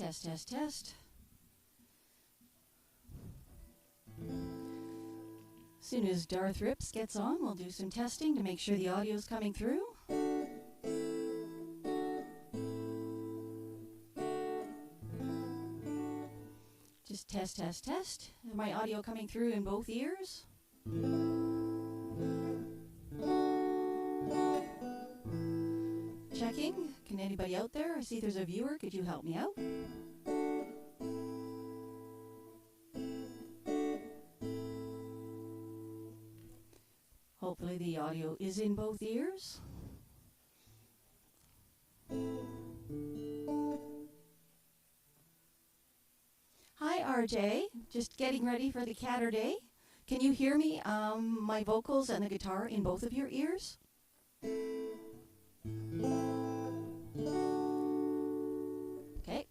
Test, test, test. As soon as Darth Rips gets on, we'll do some testing to make sure the audio's coming through. Just test, test, test. Is my audio coming through in both ears? Checking. Can anybody out there? I see there's a viewer. Could you help me out? Hopefully the audio is in both ears. Hi RJ, just getting ready for the CATURDAY. Can you hear me, my vocals and the guitar in both of your ears? Okay.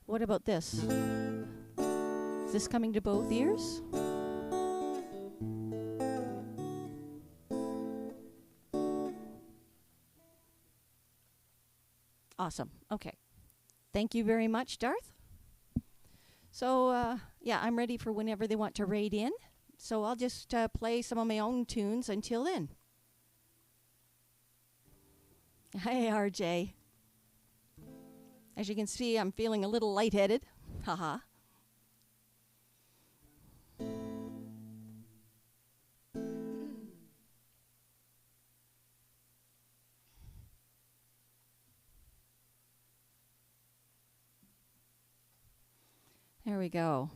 What about this? Is this coming to both ears? Awesome. Okay. Thank you very much, Darth. So, yeah, I'm ready for whenever they want to raid in. So I'll just play some of my own tunes until then. Hey, RJ. As you can see, I'm feeling a little lightheaded. Haha. There we go.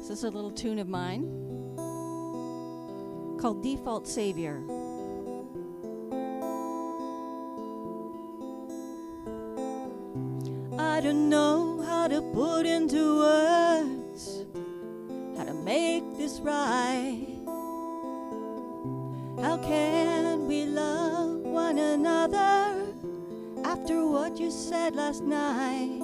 This is a little tune of mine called Default Savior. I don't know how to put into words how to make this right. How can we love one another after what you said last night?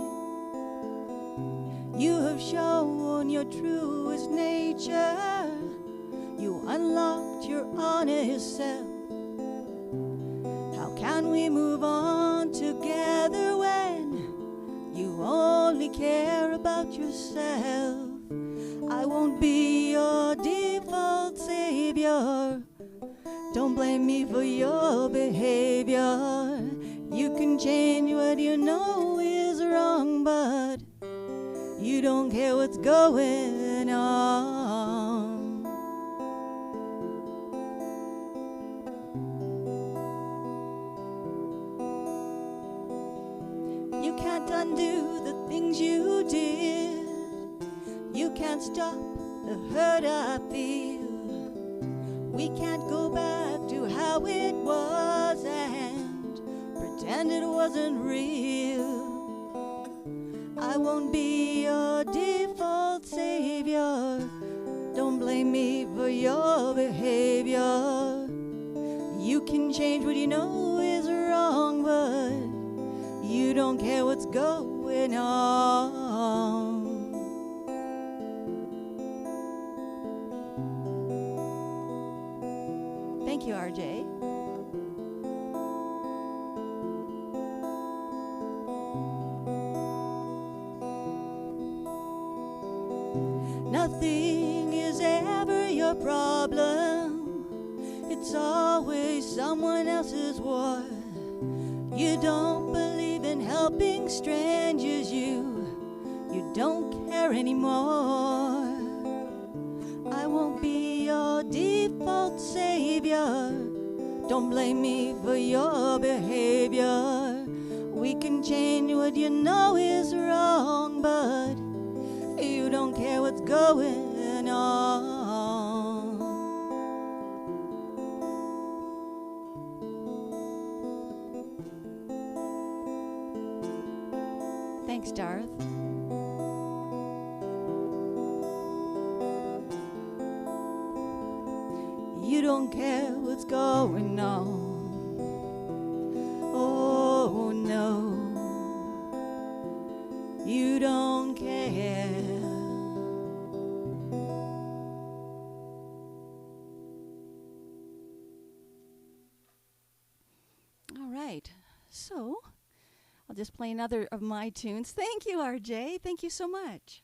You have shown your truest nature. You unlocked your honest self. How can we move on together when you only care about yourself? I won't be your default savior. Don't blame me for your behavior. You can change what you know is wrong, but you don't care what's going on. You can't undo the things you did. You can't stop the hurt I feel. We can't go back to how it was and pretend it wasn't real. I won't be your default savior. Don't blame me for your behavior. You can change what you know is wrong, but you don't care what's going on. Thank you, RJ. Nothing is ever your problem. It's always someone else's war. You don't believe in helping strangers. You don't care anymore. I won't be your default savior. Don't blame me for your behavior. We can change what you know is wrong, but you don't care what's going on. Thanks, Darth. You don't care what's going on. Oh no, you don't care. All right, so I'll just play another of my tunes. Thank you, RJ. Thank you so much.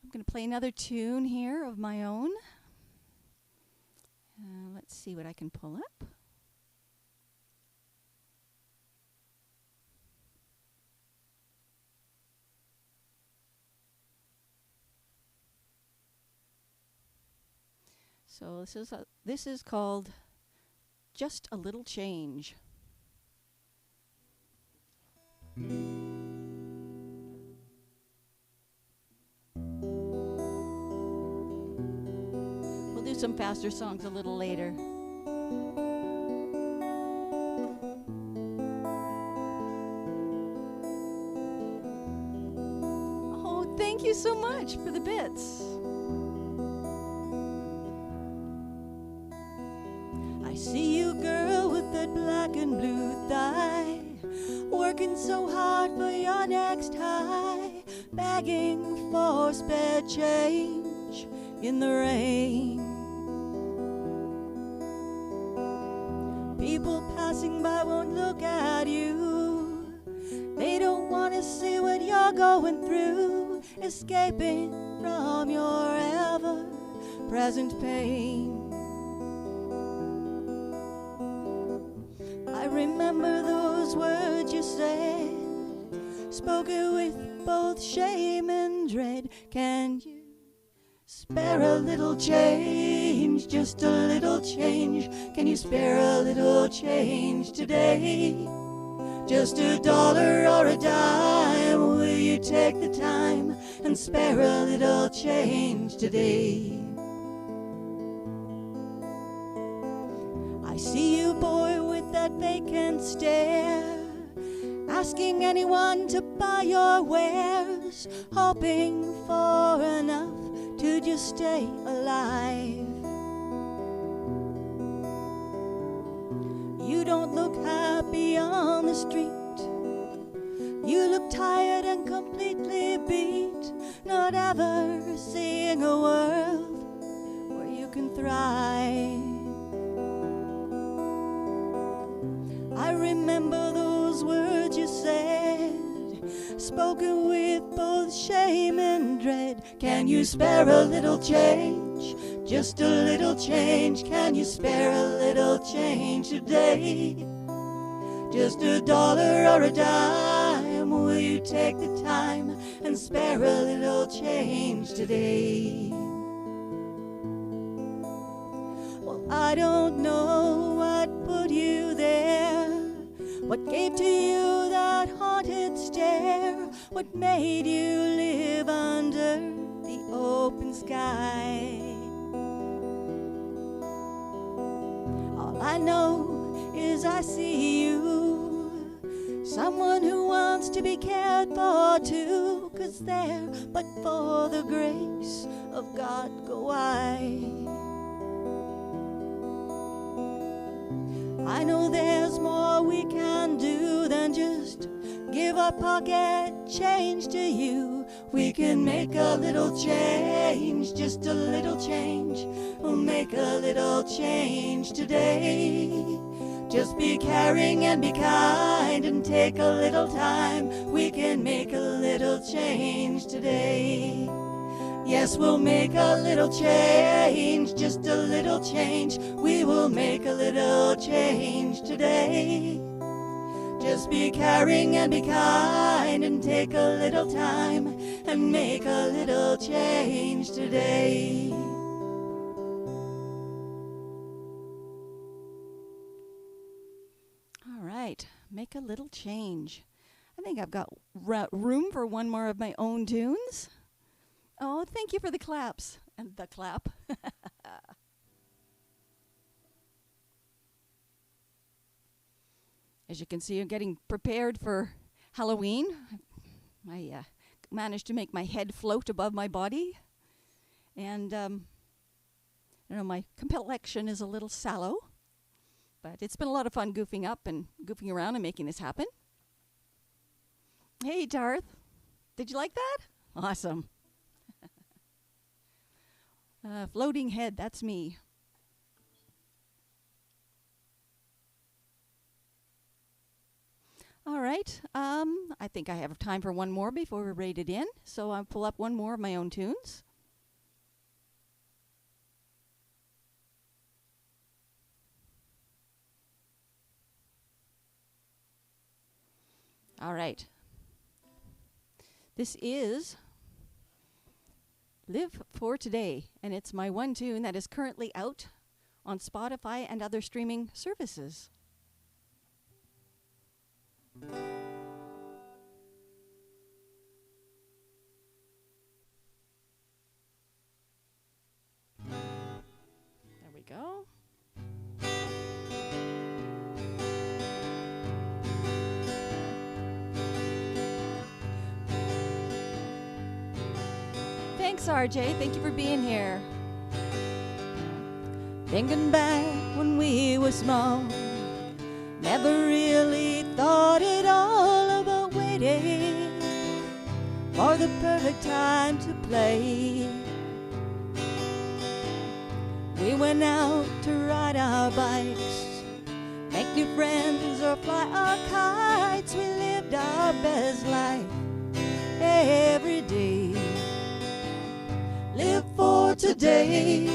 I'm going to play another tune here of my own. Let's see what I can pull up. So this is called Just a Little Change. We'll do some faster songs a little later. Oh, thank you so much for the bits. I see you, girl, with that black and blue thigh, working so hard for your next high, begging for spare change in the rain. People passing by won't look at you. They don't want to see what you're going through, escaping from your ever-present pain. I remember those words you said, spoken with both shame and dread. Can you spare a little change, just a little change? Can you spare a little change today? Just $1 or a dime, will you take the time and spare a little change today? I see you, boy, with that vacant stare, asking anyone to buy your wares, hoping for enough to just stay alive. You don't look happy on the street. You look tired and completely beat, not ever seeing a world where you can thrive. I remember those words you said, spoken with both shame and dread. Can you spare a little change, just a little change? Can you spare a little change today? Just $1 or a dime, will you take the time and spare a little change today? Well, I don't know what put you there, what gave to you that haunted stare, what made you live under the open sky. All I know is I see you, someone who wants to be cared for too, 'cause there, but for the grace of God, go I. I know there's more we can do than just give our pocket change to you. We can make a little change, just a little change. We'll make a little change today. Just be caring and be kind and take a little time. We can make a little change today. Yes, we'll make a little change, just a little change. We will make a little change today. Just be caring and be kind and take a little time and make a little change today. All right, make a little change. I think I've got room for one more of my own tunes. Oh, thank you for the claps and the clap. As you can see, I'm getting prepared for Halloween. I managed to make my head float above my body. And, my complexion is a little sallow. But it's been a lot of fun goofing up and goofing around and making this happen. Hey, Darth. Did you like that? Awesome. Floating head, that's me. All right. I think I have time for one more before we're rated in. So I'll pull up one more of my own tunes. All right. This is Live for Today, and it's my one tune that is currently out on Spotify and other streaming services. There we go. Thanks, RJ. Thank you for being here. Thinking back when we were small, never really thought at all about waiting for the perfect time to play. We went out to ride our bikes, make new friends or fly our kites. We lived our best life every day. Live for today.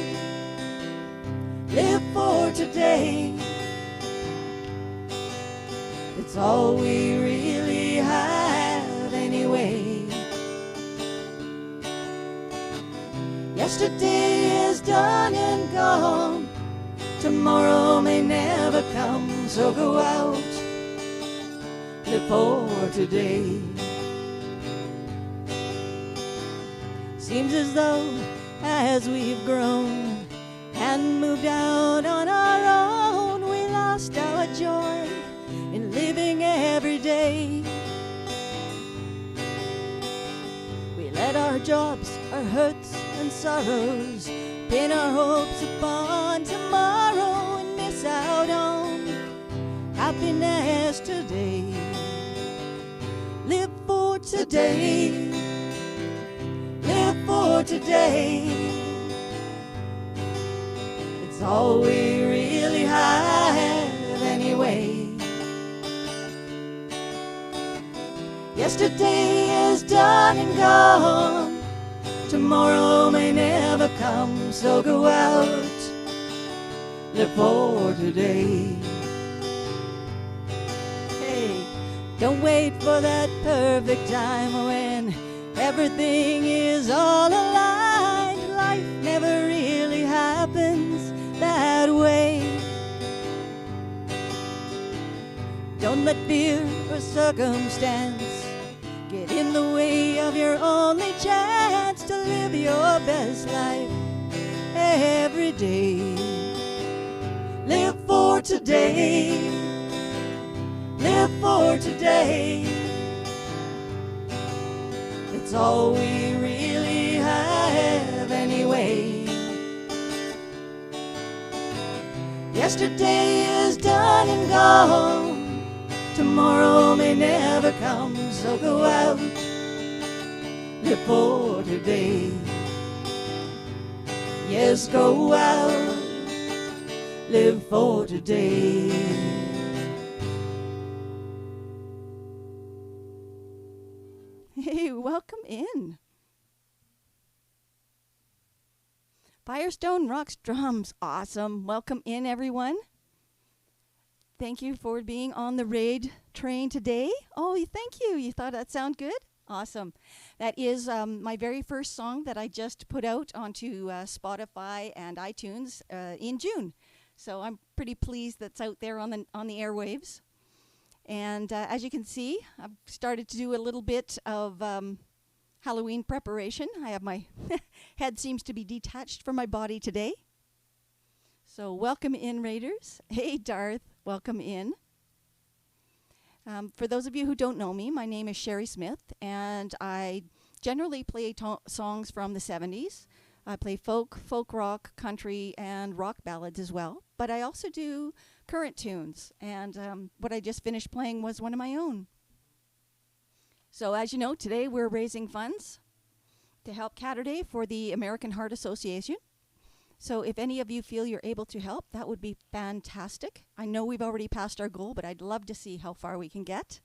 Live for today. It's all we really have anyway. Yesterday is done and gone. Tomorrow may never come. So go out. Live for today. Seems as though as we've grown and moved out on our own, we lost our joy in living every day. We let our jobs, our hurts and sorrows pin our hopes upon tomorrow and miss out on happiness today. Live for today. Live for today. It's all we really have anyway. Yesterday is done and gone. Tomorrow may never come. So go out. Live for today. Hey, don't wait for that perfect time when everything is all aligned. Life never really happens that way. Don't let fear or circumstance get in the way of your only chance to live your best life every day. Live for today. Live for today. It's all we really have anyway. Yesterday is done and gone. Tomorrow may never come. So go out. Live for today. Yes, go out. Live for today. Hey, welcome in. Firestone Rocks Drums, awesome. Welcome in, everyone. Thank you for being on the raid train today. Oh, thank you. You thought that sounded good? Awesome. That is my very first song that I just put out onto Spotify and iTunes in June. So I'm pretty pleased that's out there on the airwaves. And as you can see, I've started to do a little bit of Halloween preparation. I have my head seems to be detached from my body today. So welcome in, Raiders. Hey, Darth, welcome in. For those of you who don't know me, my name is Sherry Smith, and I generally play songs from the 70s. I play folk rock, country, and rock ballads as well. But I also do current tunes, and what I just finished playing was one of my own. So as you know, today we're raising funds to help CATURDAY for the American Heart Association. So if any of you feel you're able to help, that would be fantastic. I know we've already passed our goal, but I'd love to see how far we can get.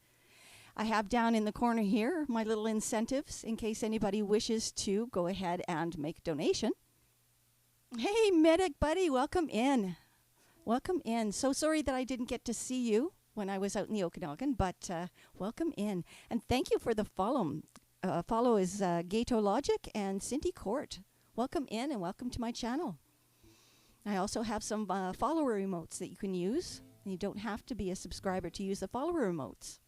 I have down in the corner here my little incentives in case anybody wishes to go ahead and make a donation. Hey, Medic Buddy, welcome in. Welcome in. So sorry that I didn't get to see you when I was out in the Okanagan, but welcome in. And thank you for the follow. Follow is Gato Logic and Cindy Court. Welcome in and welcome to my channel. I also have some follower emotes that you can use. And you don't have to be a subscriber to use the follower emotes.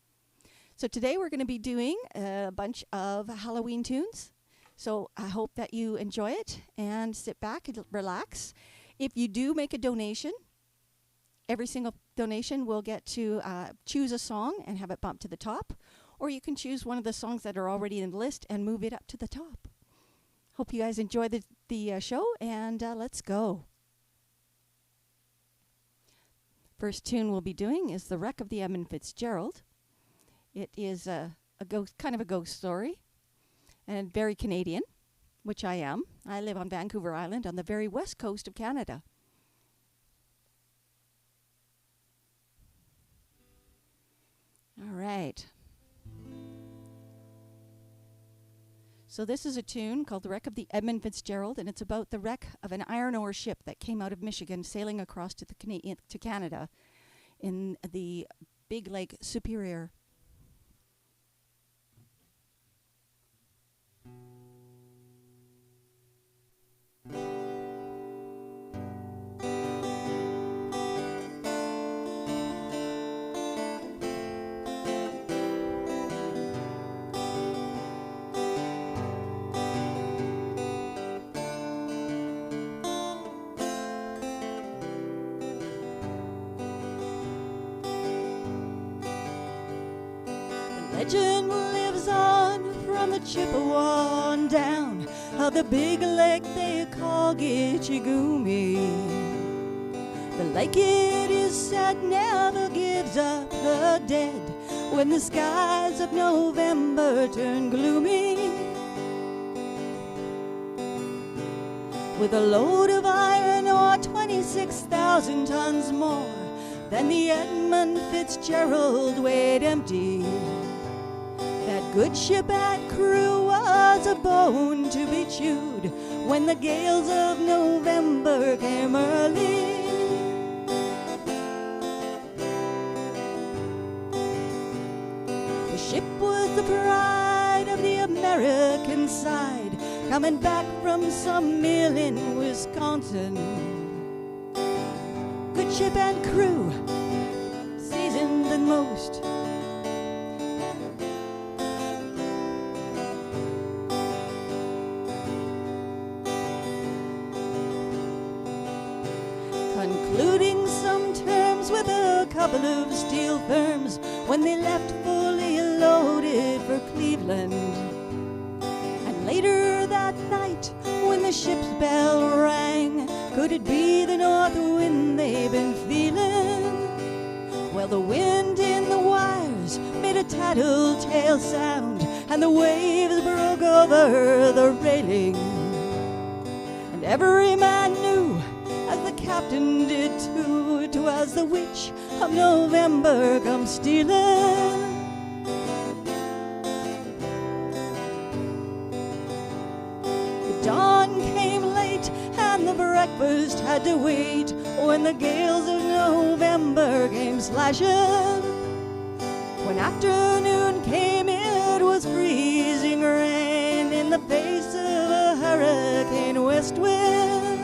So today we're going to be doing a bunch of Halloween tunes. So I hope that you enjoy it and sit back and relax. If you do make a donation, every single donation will get to choose a song and have it bumped to the top. Or you can choose one of the songs that are already in the list and move it up to the top. Hope you guys enjoy the show, and let's go. First tune we'll be doing is The Wreck of the Edmund Fitzgerald. It is a ghost, kind of a ghost story, and very Canadian, which I am. I live on Vancouver Island on the very west coast of Canada. All right. So this is a tune called The Wreck of the Edmund Fitzgerald, and it's about the wreck of an iron ore ship that came out of Michigan sailing across to Canada in the Big Lake Superior. Legend lives on from the Chippewa on down of the big lake they call Gitchigumi. The lake, it is said, never gives up her dead when the skies of November turn gloomy. With a load of iron ore 26,000 tons more than the Edmund Fitzgerald weighed empty. That good ship and crew was a bone to be chewed when the gales of November came early. The ship was the pride of the American side, coming back from some mill in Wisconsin. Good ship and crew, seasoned than most. Concluding some terms with a couple of steel firms when they left fully loaded for Cleveland. And later that night when the ship's bell rang, could it be the north wind they've been feeling? Well, the wind in the wires made a tattletale sound, and the waves broke over the railing. And every man knew, as the captain did too, 'twas the witch of November come stealing. The dawn came late and the breakfast had to wait when the gales of November came slashing. When afternoon came, it was freezing rain in the face of a hurricane west wind.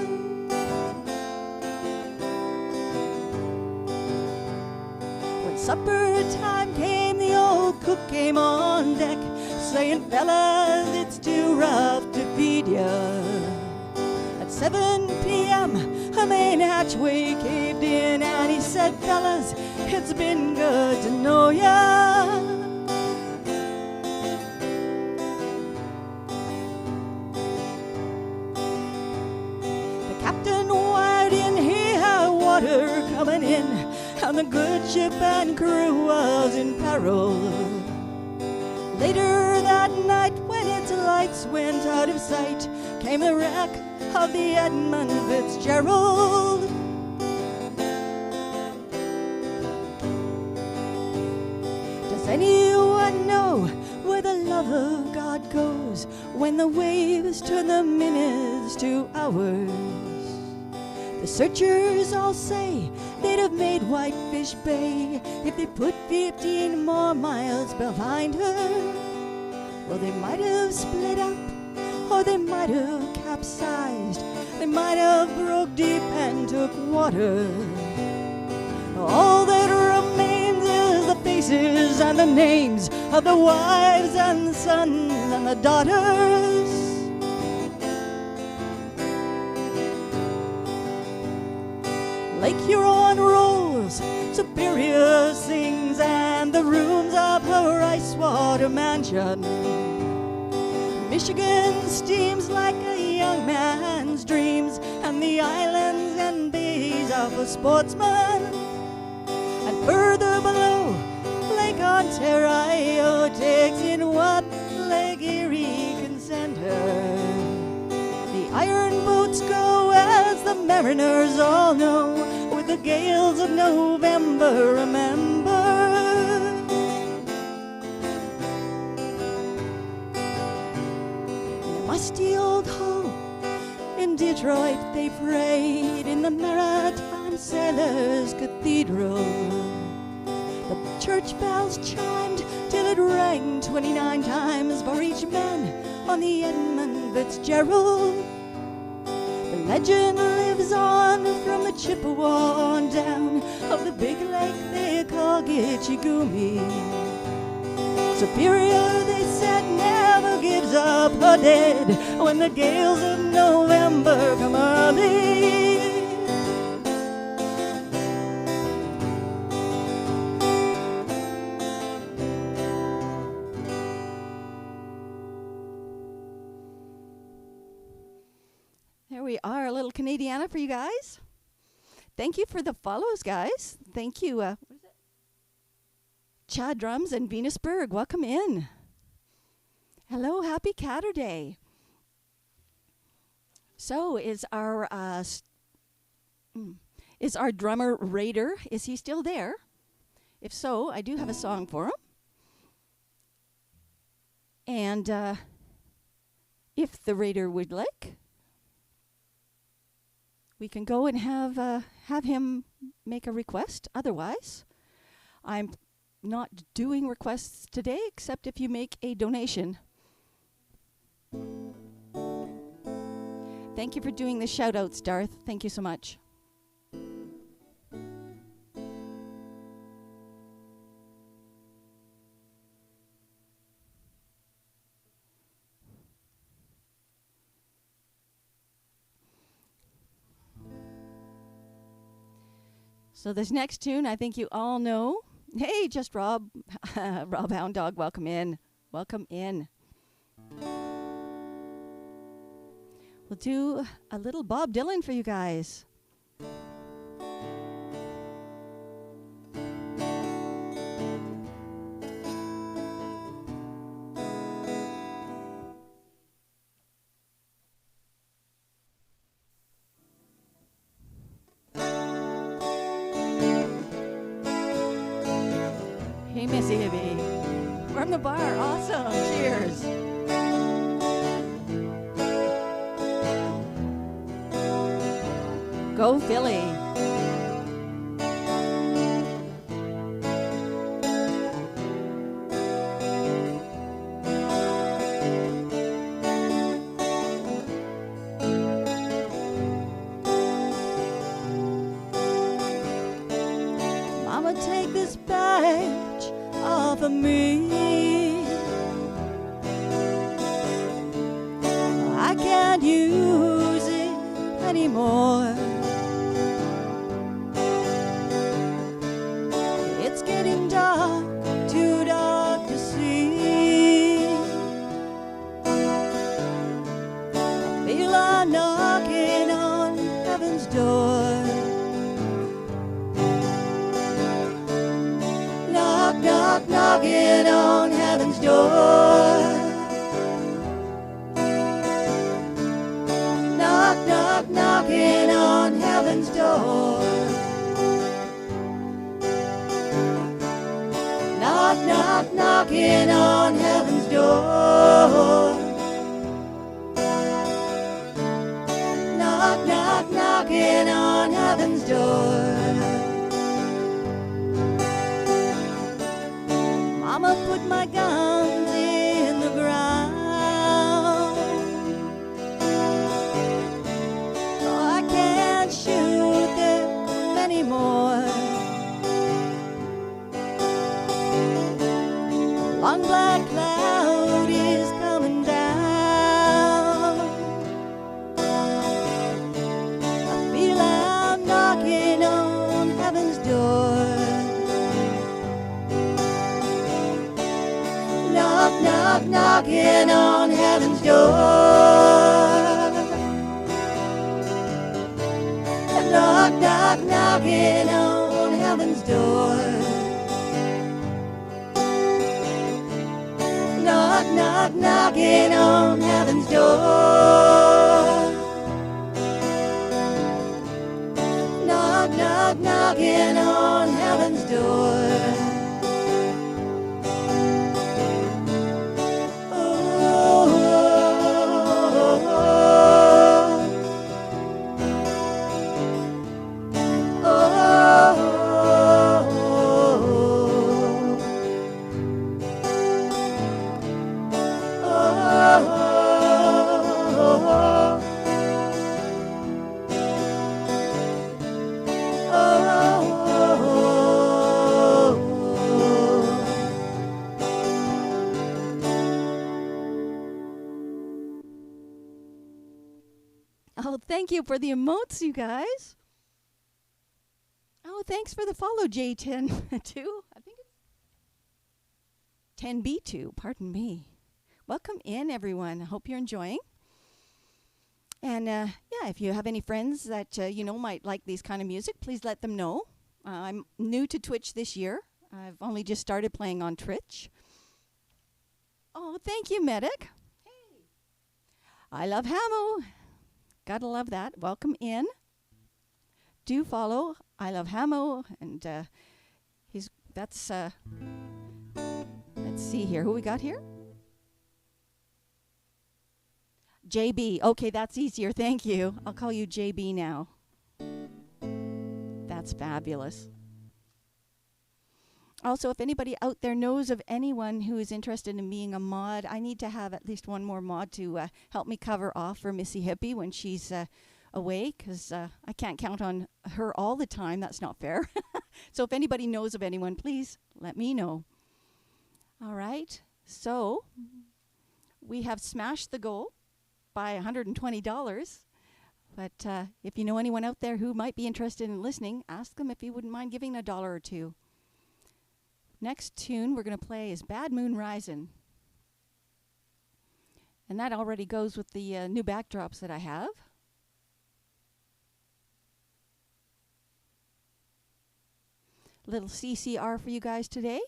When supper time came, the old cook came on deck, saying, fellas, it's too rough to feed ya. At 7 p.m., a main hatchway caved in, and he said, fellas, it's been good to know ya. The captain wired in, he had water coming in, and the good ship and crew was in peril. Later that night, when its lights went out of sight, came the wreck of the Edmund Fitzgerald. Does anyone know where the love of God goes when the waves turn the minutes to hours? The searchers all say they'd have made Whitefish Bay if they put 15 more miles behind her. Well, they might have split up, or they might have capsized. They might have broke deep and took water. All that remains is the faces and the names of the wives and the sons and the daughters. Lake Huron rolls, Superior sings, and the ruins of her ice-water mansion. Michigan steams like a young man's dreams, and the islands and bays of a sportsman. And further below, Lake Ontario takes in what Lake Erie can send her. The iron boats go, as the mariners all know, with the gales of November, remember. In a musty old hull in Detroit they prayed, in the Maritime Sailors' Cathedral. The church bells chimed till it rang 29 times for each man on the Edmund Fitzgerald. The legend lives on from the Chippewa on down of the big lake they call Gitchigumi. Superior, they said, never gives up her dead when the gales of November come early. There we are, a little Canadiana for you guys. Thank you for the follows, guys. Thank you. What is it? Chad Drums and Venusberg, welcome in. Hello, happy CATURDAY. So is our drummer Raider? Is he still there? If so, I do have a song for him. And if the Raider would like, we can go and have him make a request. Otherwise, I'm not doing requests today, except if you make a donation. Thank you for doing the shout-outs, Darth. Thank you so much. So this next tune, I think you all know. Hey, just Rob. Rob Hound Dog, welcome in. Welcome in. We'll do a little Bob Dylan for you guys. Hey, Missy Hibby. From the bar. Awesome. Cheers. Go Philly. Mama, take this badge off of me. anymore. It's getting dark, too dark to see. I feel I'm knocking on heaven's door. Knock, knock, knocking on heaven's door. Knock, knock, knocking on heaven's door. Knock, knock, knocking on heaven's door. Knock, knock, knocking on heaven's door. Mama put my guns in the ground. Oh, I can't shoot them anymore. Long black cloud is coming down. I feel I'm knocking on heaven's door. Knock, knock, knocking on heaven's door. Knock, knock, knocking on heaven's door. Knock, knock, knocking on heaven's door. Knock, knock, knocking on heaven's door. Oh, thank you for the emotes, you guys. Oh, thanks for the follow, J10 2. I think it's 10B2, pardon me. Welcome in, everyone. I hope you're enjoying. And yeah, if you have any friends that you know might like these kind of music, please let them know. I'm new to Twitch this year. I've only just started playing on Twitch. Oh, thank you, Medic. Hey. I love Hamo. Gotta love that. Welcome in. Do follow I Love Hamo, and that's let's see here. Who we got here? JB. Okay, that's easier. Thank you. I'll call you JB now. That's fabulous. Also, if anybody out there knows of anyone who is interested in being a mod, I need to have at least one more mod to help me cover off for Missy Hippie when she's away, because I can't count on her all the time. That's not fair. So if anybody knows of anyone, please let me know. All right. So we have smashed the goal by $120. But if you know anyone out there who might be interested in listening, ask them if you wouldn't mind giving $1 or $2. Next tune we're going to play is Bad Moon Risin'. And that already goes with the new backdrops that I have. Little CCR for you guys today.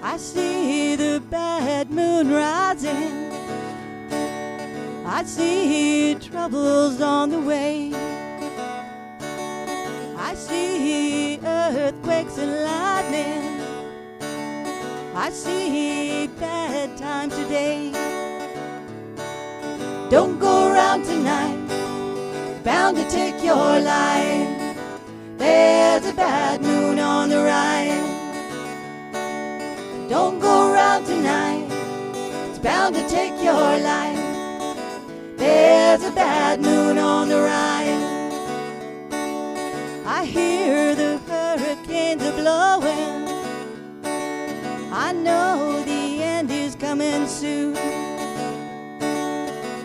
I see the bad moon rising. I see troubles on the way. I see earthquakes and lightning. I see bad times today. Don't go around tonight, bound to take your life. There's a bad moon on the rise. Don't go round tonight, it's bound to take your life. There's a bad moon on the rise. I hear the hurricanes are blowing. I know the end is coming soon.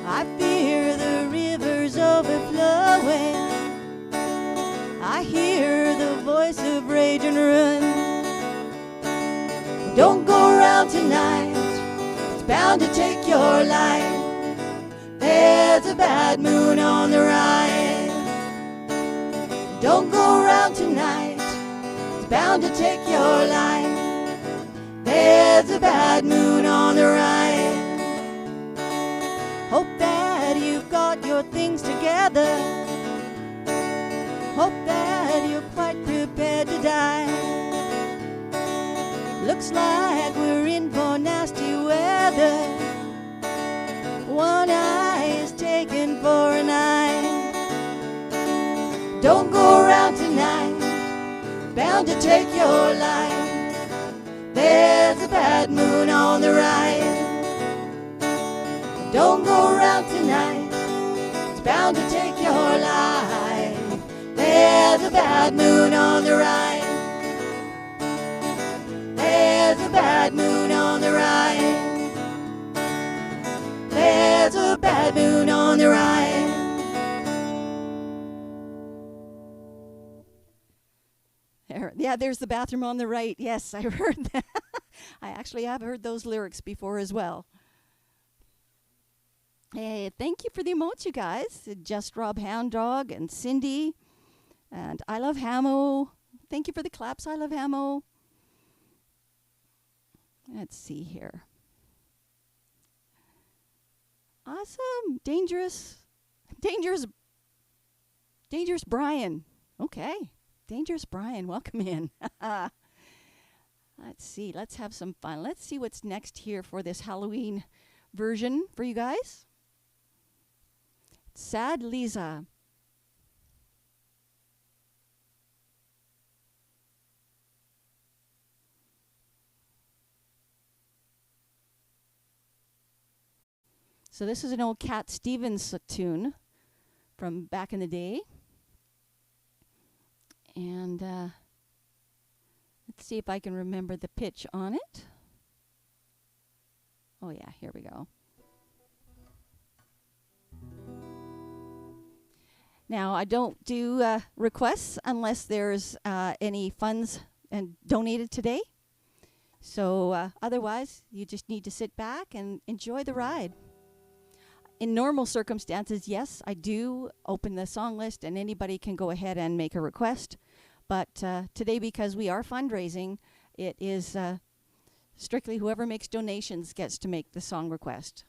I fear the rivers overflowing. I hear the voice of rage and ruin. Don't go around tonight, it's bound to take your life. There's a bad moon on the rise. Don't go around tonight, it's bound to take your life. There's a bad moon on the rise. Hope that you've got your things together. Hope that you're quite prepared to die. Looks like we're in for nasty weather. One eye is taken for an eye. Don't go around tonight, bound to take your life. There's a bad moon on the rise. Don't go around tonight, it's bound to take your life. There's a bad moon on the rise. There's a bad moon on the rise. There's a bad moon on the rise. Yeah, there's the bathroom on the right. Yes, I heard that. I actually have heard those lyrics before as well. Hey, thank you for the emotes, you guys. Just Rob Hound Dog and Cindy. And I Love Hamo. Thank you for the claps, I Love Hamo. Let's see here. Awesome. Dangerous Brian. Okay. Dangerous Brian, welcome in. Let's see. Let's have some fun. Let's see what's next here for this Halloween version for you guys. Sad Lisa. So this is an old Cat Stevens tune from back in the day. And let's see if I can remember the pitch on it. Oh yeah, here we go. Now, I don't do requests unless there's any funds and donated today. So otherwise, you just need to sit back and enjoy the ride. In normal circumstances, yes, I do open the song list and anybody can go ahead and make a request. But today, because we are fundraising, it is strictly whoever makes donations gets to make the song request.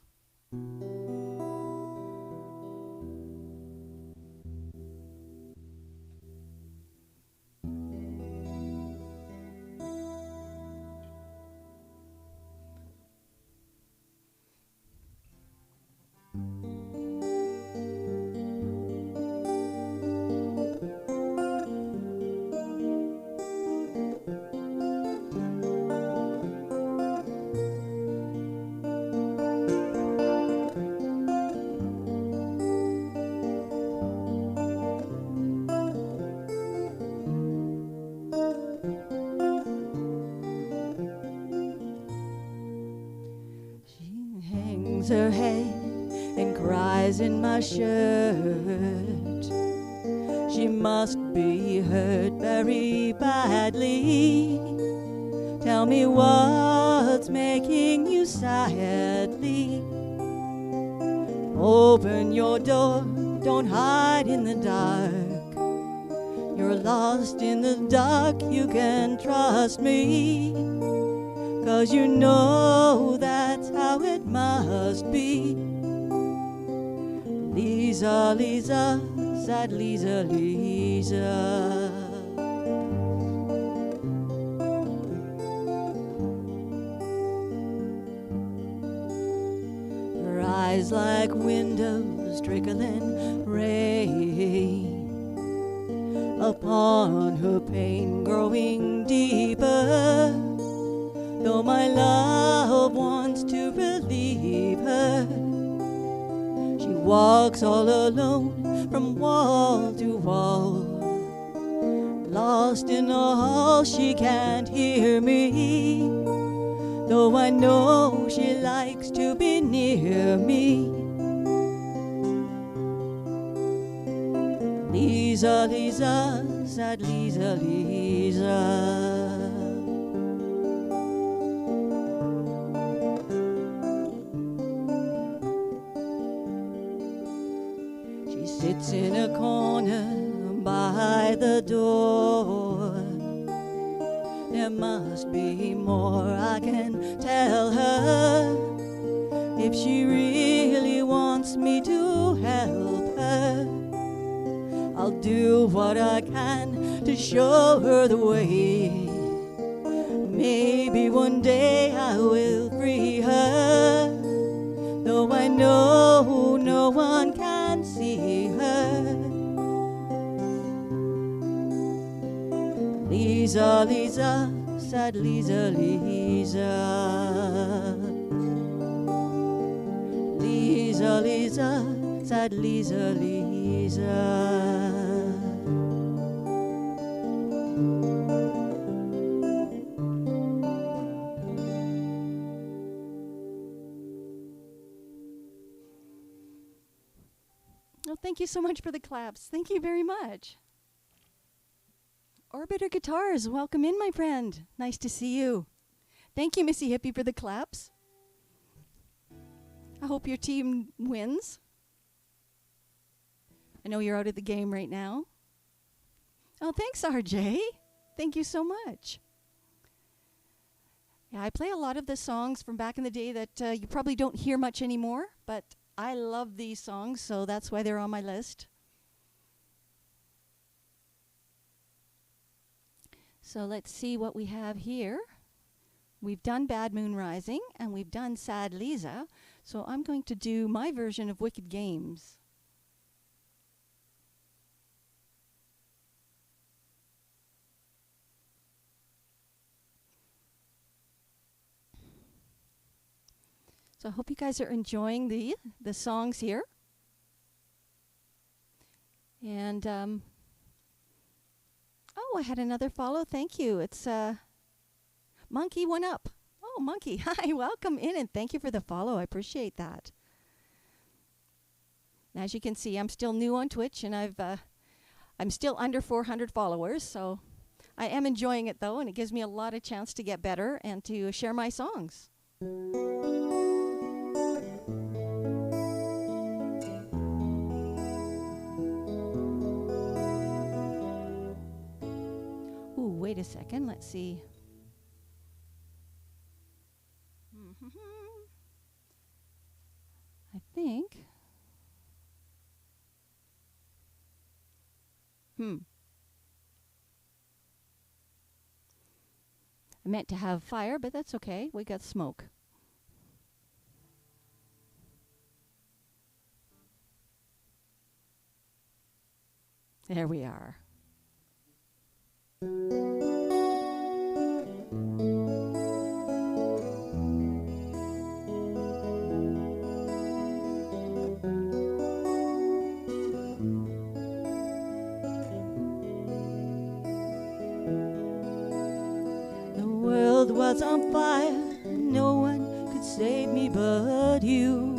Her head and cries in my shirt. She must be hurt very badly. Tell me what's making you sadly. Open your door, don't hide in the dark. You're lost in the dark, you can trust me. 'Cause you know that's how it must be. Lisa, Lisa, sad Lisa, Lisa. Her eyes like windows trickling rain. upon her pain growing deeper. Though my love wants to relieve her, she walks all alone from wall to wall, lost in all, she can't hear me. Though I know she likes to be near me. Lisa, Lisa, sad Lisa, Lisa. She sits in a corner by the door. There must be more, I can tell her, if she really wants me to help her. I'll do what I can to show her the way. Maybe one day I will free her, though I know no one can see her. Lisa, Lisa, sad Lisa, Lisa. Lisa, Lisa, sad Lisa, Lisa. Oh, thank you so much for the claps. Thank you very much. Orbiter Guitars, welcome in, my friend. Nice to see you. Thank you, Missy Hippie, for the claps. I hope your team wins. I know you're out of the game right now. Oh, thanks, RJ. Thank you so much. Yeah, I play a lot of the songs from back in the day that you probably don't hear much anymore, but I love these songs, so that's why they're on my list. So let's see what we have here. We've done Bad Moon Rising, and we've done Sad Lisa. So I'm going to do my version of Wicked Games. So I hope you guys are enjoying the songs here. And oh, I had another follow. Thank you. It's Monkey One Up. Oh, Monkey. Hi, welcome in, and thank you for the follow. I appreciate that. As you can see, I'm still new on Twitch, and I'm still under 400 followers. So I am enjoying it, though, and it gives me a lot of chance to get better and to share my songs. Ooh, wait a second. Let's see. I think. I meant to have fire, but that's okay. We got smoke. There we are. The world was on fire, no one could save me but you.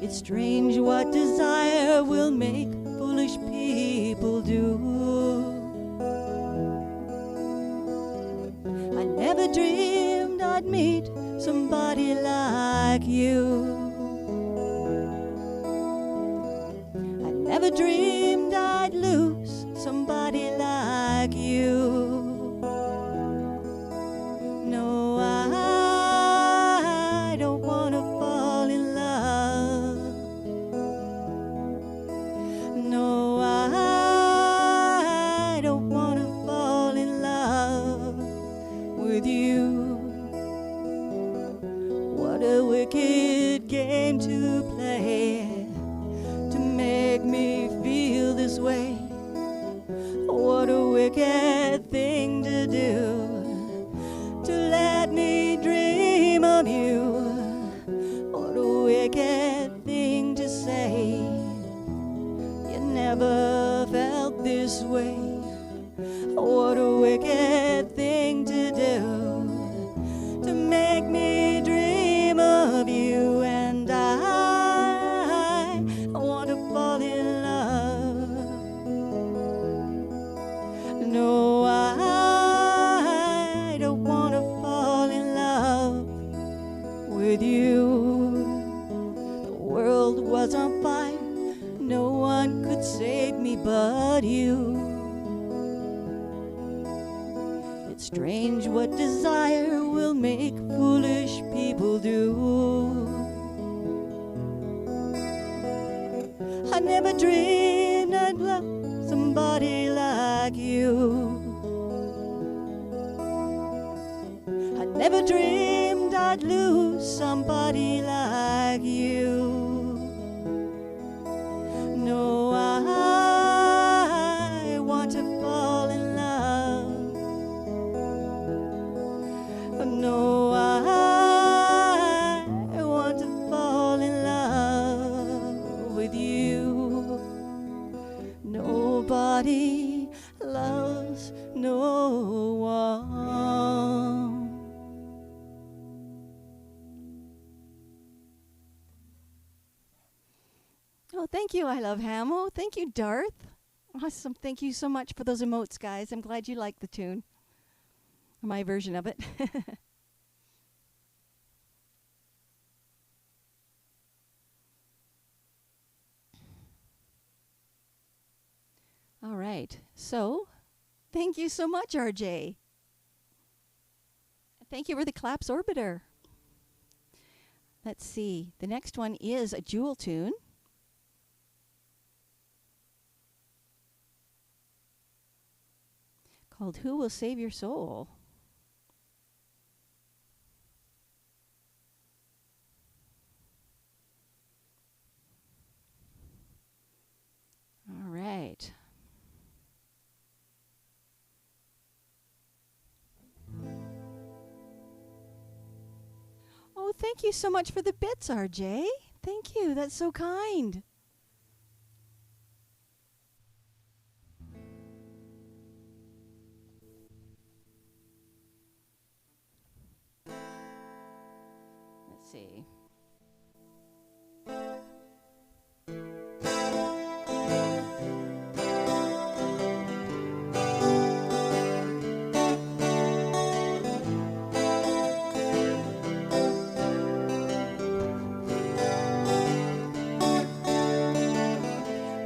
It's strange what desire will make foolish people do. I never dreamed I'd meet somebody like you. I never dreamed I'd lose somebody like you. No, I don't want to fall in love. No, I don't want to fall in love with you. What a wicked game to play, to make me feel wicked thing to do, to let me dream of you. What a wicked thing to say. You never felt this way. What a wicked thing to do, to make me dream of you. And I want to fall in love. No, I don't want to fall in love with you. The world was on fire, no one could save me but you. It's strange what desire will make foolish people do. I never dreamed I'd love somebody like you. I never dreamed I'd lose somebody like you. No, I want to fall in love. No, I want to fall in love with you. Nobody loves no one. Oh, thank you, I Love Hamo. Thank you, Darth. Awesome. Thank you so much for those emotes, guys. I'm glad you liked the tune. My version of it. All right. So, thank you so much, RJ. Thank you for the claps orbiter. Let's see. The next one is a Jewel tune. Called Who Will Save Your Soul? All right. Oh, thank you so much for the bits, RJ. Thank you. That's so kind. Let's see.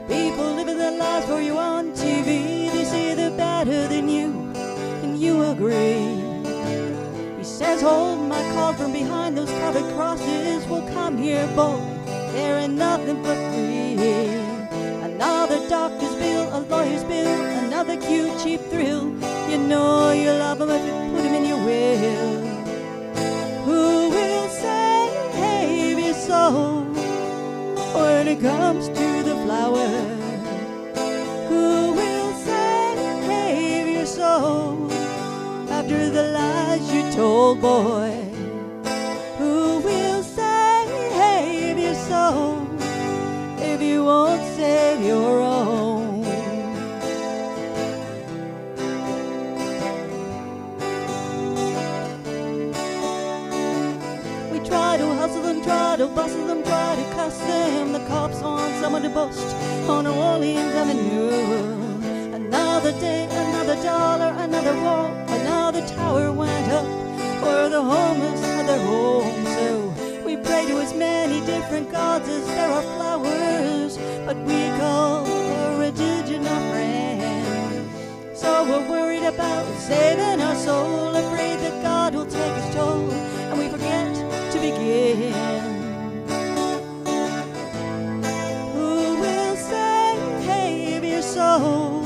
People living their lives for you on TV. They say they're better than you, and you agree. He says, hold my call from behind those covered crosses. Well, come here, boy, there ain't nothing for free. Another doctor's bill, a lawyer's bill, another cute, cheap thrill. You know you love him if you put him in your will. Who will save your soul when it comes to the flower? Who will save your soul after the lies you told, boy? Who will save your soul if you won't save your own? We try to hustle them, try to bustle them, try to cuss them. The cops want someone to bust on New Orleans Avenue. Another day, another dollar, another wall, another tower went up where the homeless had their home. So we pray to as many different gods as there are flowers, but we call religion our friend. So we're worried about saving our soul, afraid that God will take his toll, and we forget to begin. Who will save your soul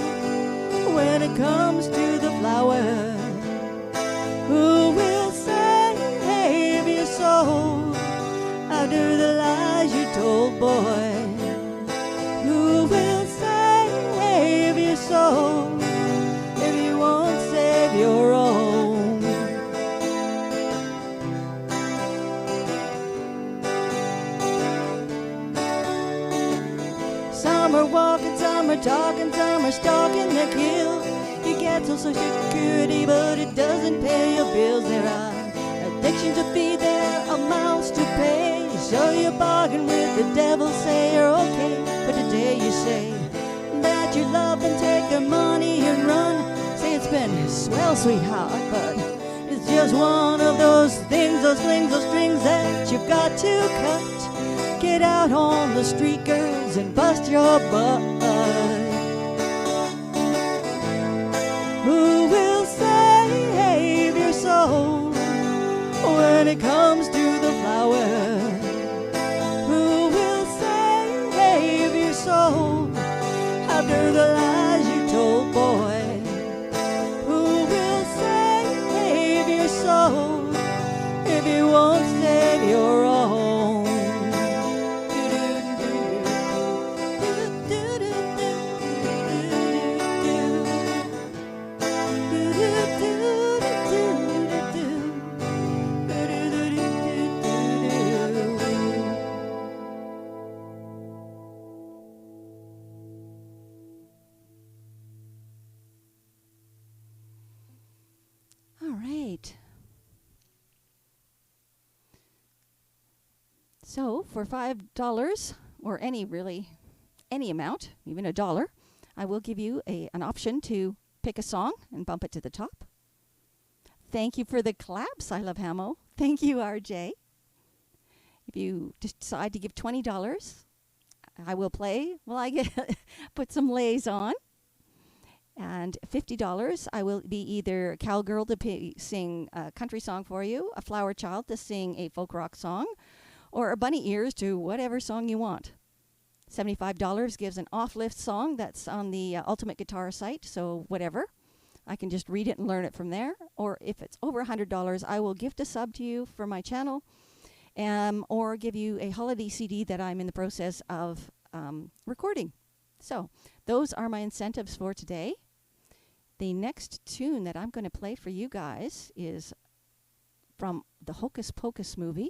when it comes to the flower? Who will save your soul after the lies you told, boy? Who will save your soul are walking, some are talking, some are stalking the kill. You get Social Security, but it doesn't pay your bills. There are addictions to feed, there are amounts to pay. So you bargain with the devil, say you're okay for today. You say that you love them, take their money and run. Say it's been swell, sweetheart, but it's just one of those things, those flings, those strings that you've got to cut. Get out on the street, girls, and bust your butt. Who will save your soul when it comes to the flower? Who will save your soul after the lies you told, boy? Who will save your soul if you won't save your own? So for $5 or any amount, even $1, I will give you an option to pick a song and bump it to the top. Thank you for the claps. I love Hamo. Thank you, RJ. If you decide to give $20, I will play. Well, I get put some lays on. And $50, I will be either a cowgirl to sing a country song for you, a flower child to sing a folk rock song, or a bunny ears to whatever song you want. $75 gives an off-lift song that's on the Ultimate Guitar site, so whatever. I can just read it and learn it from there. Or if it's over $100, I will gift a sub to you for my channel, or give you a holiday CD that I'm in the process of recording. So those are my incentives for today. The next tune that I'm going to play for you guys is from the Hocus Pocus movie,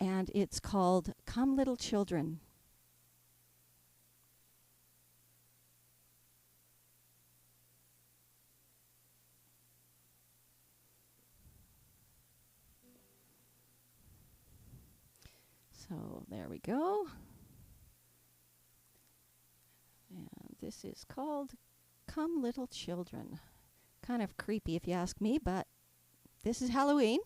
and it's called Come Little Children. So there we go. And this is called Come Little Children. Kind of creepy if you ask me, but this is Halloween.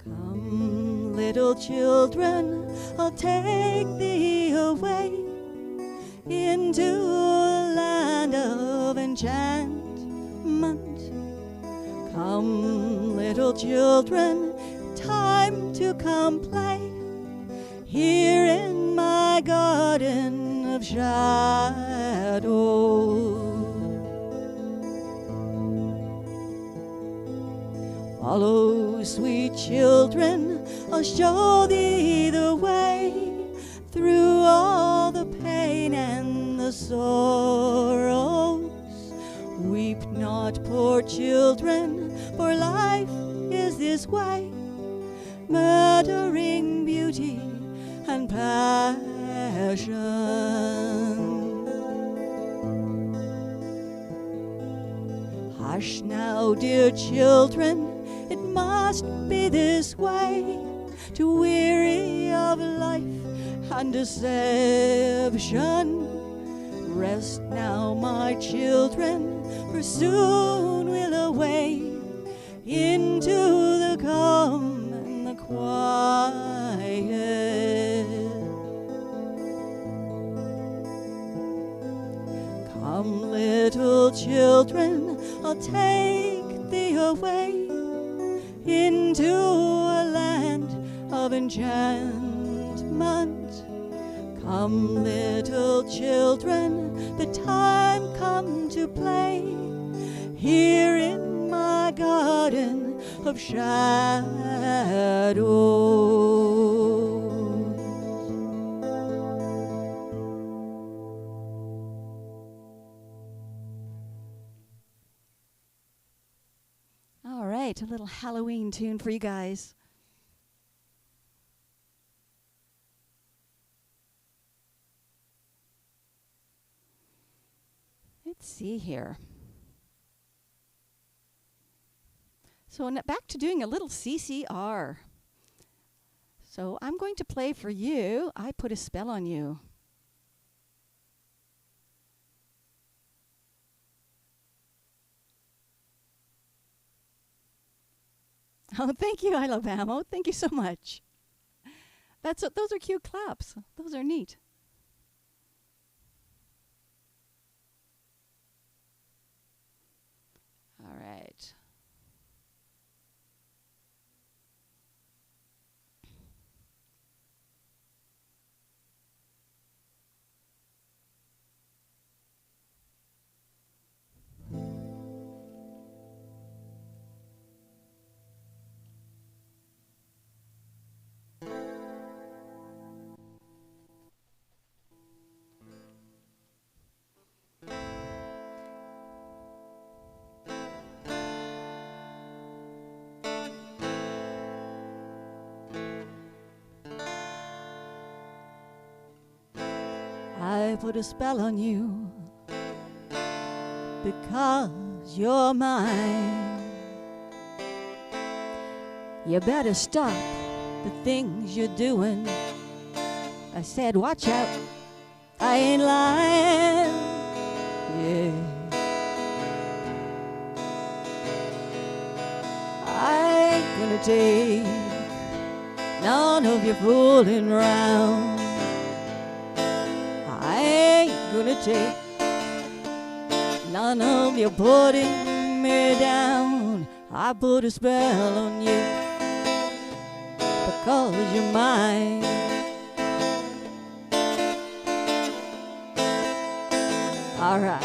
Come, little children, I'll take thee away into a land of enchantment. Come, little children, time to come play here in my garden of shadow. Follow, sweet children, I'll show thee the way through all the pain and the sorrows. Weep not, poor children, for life is this way, murdering beauty and passion. Hush now, dear children, it must be this way, to weary of life and deception. Rest now, my children, for soon we'll away into the calm and the quiet. Come, little children, I'll take thee away into a land of enchantment. Come, little children, the time come to play here in my garden of shadows. All right, a little Halloween tune for you guys. Let's see here. So back to doing a little CCR. So I'm going to play for you, I Put a Spell on You. Oh, thank you, Alabama. Thank you so much. Those are cute claps. Those are neat. All right. I put a spell on you because you're mine. You better stop the things you're doing. I said, watch out, I ain't lying. Yeah. I ain't gonna take none of your fooling around. I ain't gonna take none of your putting me down. I put a spell on you because you're mine. All right,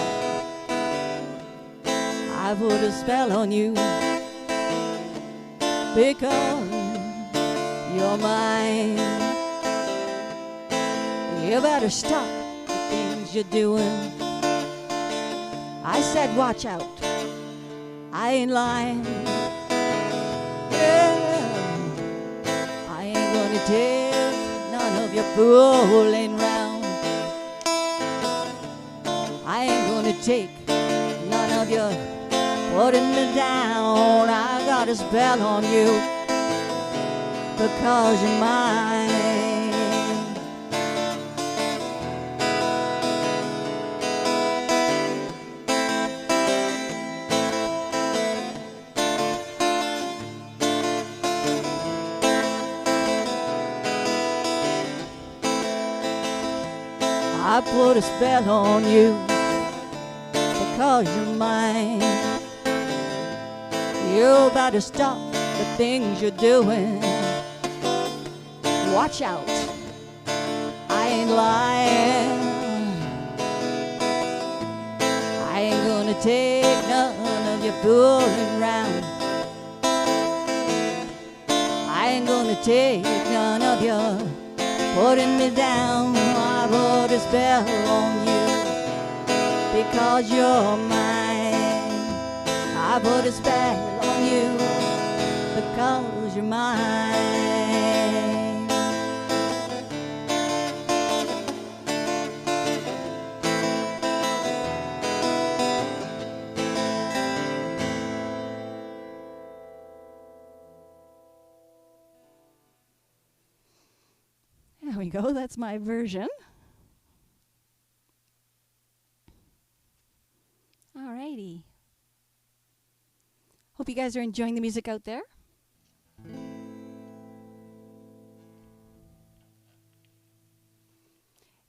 I put a spell on you because you're mine. You better stop the things you're doing. I said watch out, I ain't lying. Yeah, I ain't gonna take none of your fooling round. I ain't gonna take none of your putting me down. I got a spell on you because you're mine. I put a spell on you because you're mine. You better stop the things you're doing. Watch out, I ain't lying. I ain't gonna take none of your fooling round. I ain't gonna take none of your putting me down. I put a spell on you because you're mine. I put a spell on you because you're mine. There we go, that's my version. Alrighty. Hope you guys are enjoying the music out there.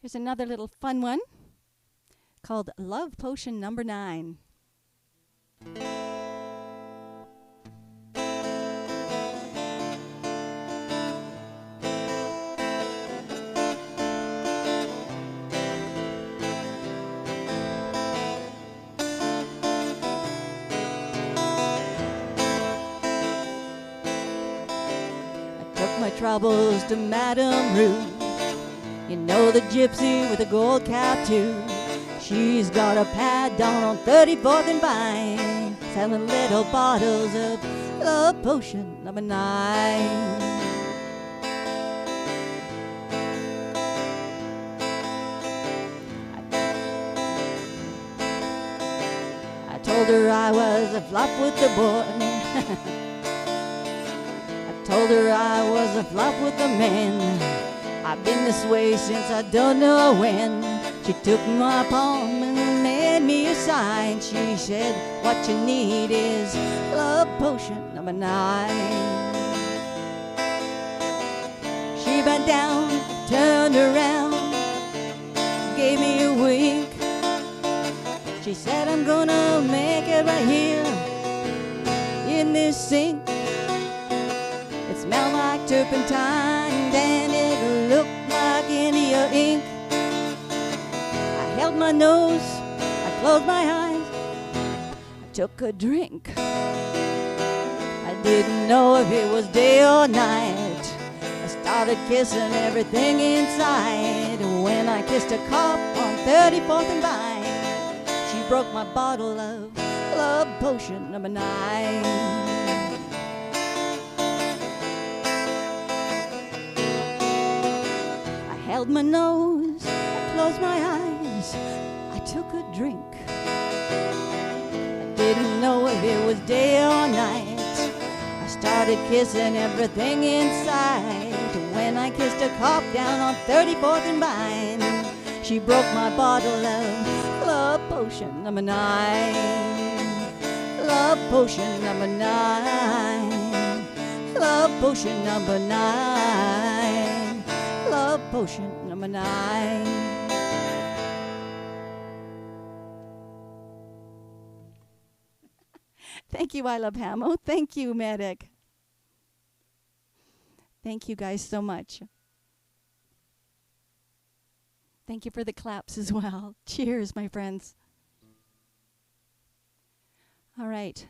Here's another little fun one called Love Potion Number 9. troubles to Madame Rue. You know the gypsy with the gold cap too. She's got a pad down on 34th and Vine, selling little bottles of love potion number 9. I told her I was a flop with the boy. I told her I was a flop with the men. I've been this way since I don't know when. She took my palm and made me a sign. She said, what you need is love potion number 9. She bent down, turned around, gave me a wink. She said, I'm gonna make it right here in this sink. It smelled like turpentine and it looked like India ink. I held my nose, I closed my eyes, I took a drink. I didn't know if it was day or night. I started kissing everything inside. When I kissed a cop on 34th and Vine, she broke my bottle of love potion number 9. I held my nose, I closed my eyes, I took a drink. I didn't know if it was day or night. I started kissing everything inside. When I kissed a cop down on 34th and Vine, she broke my bottle of love potion number 9. Love potion number 9. Love potion number 9. Love potion number 9. Thank you, I Love Hamo. Thank you, Medic. Thank you guys so much. Thank you for the claps as well. Cheers, my friends. All right.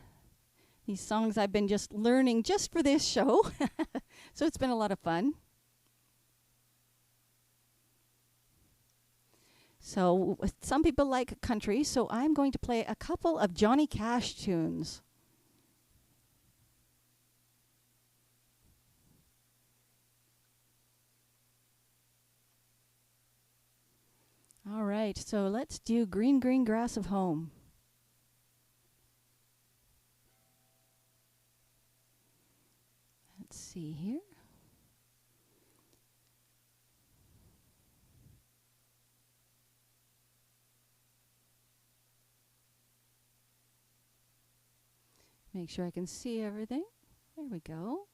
These songs I've been just learning just for this show. So it's been a lot of fun. So some people like country, so I'm going to play a couple of Johnny Cash tunes. All right, so let's do Green, Green Grass of Home. Let's see here. Make sure I can see everything. There we go.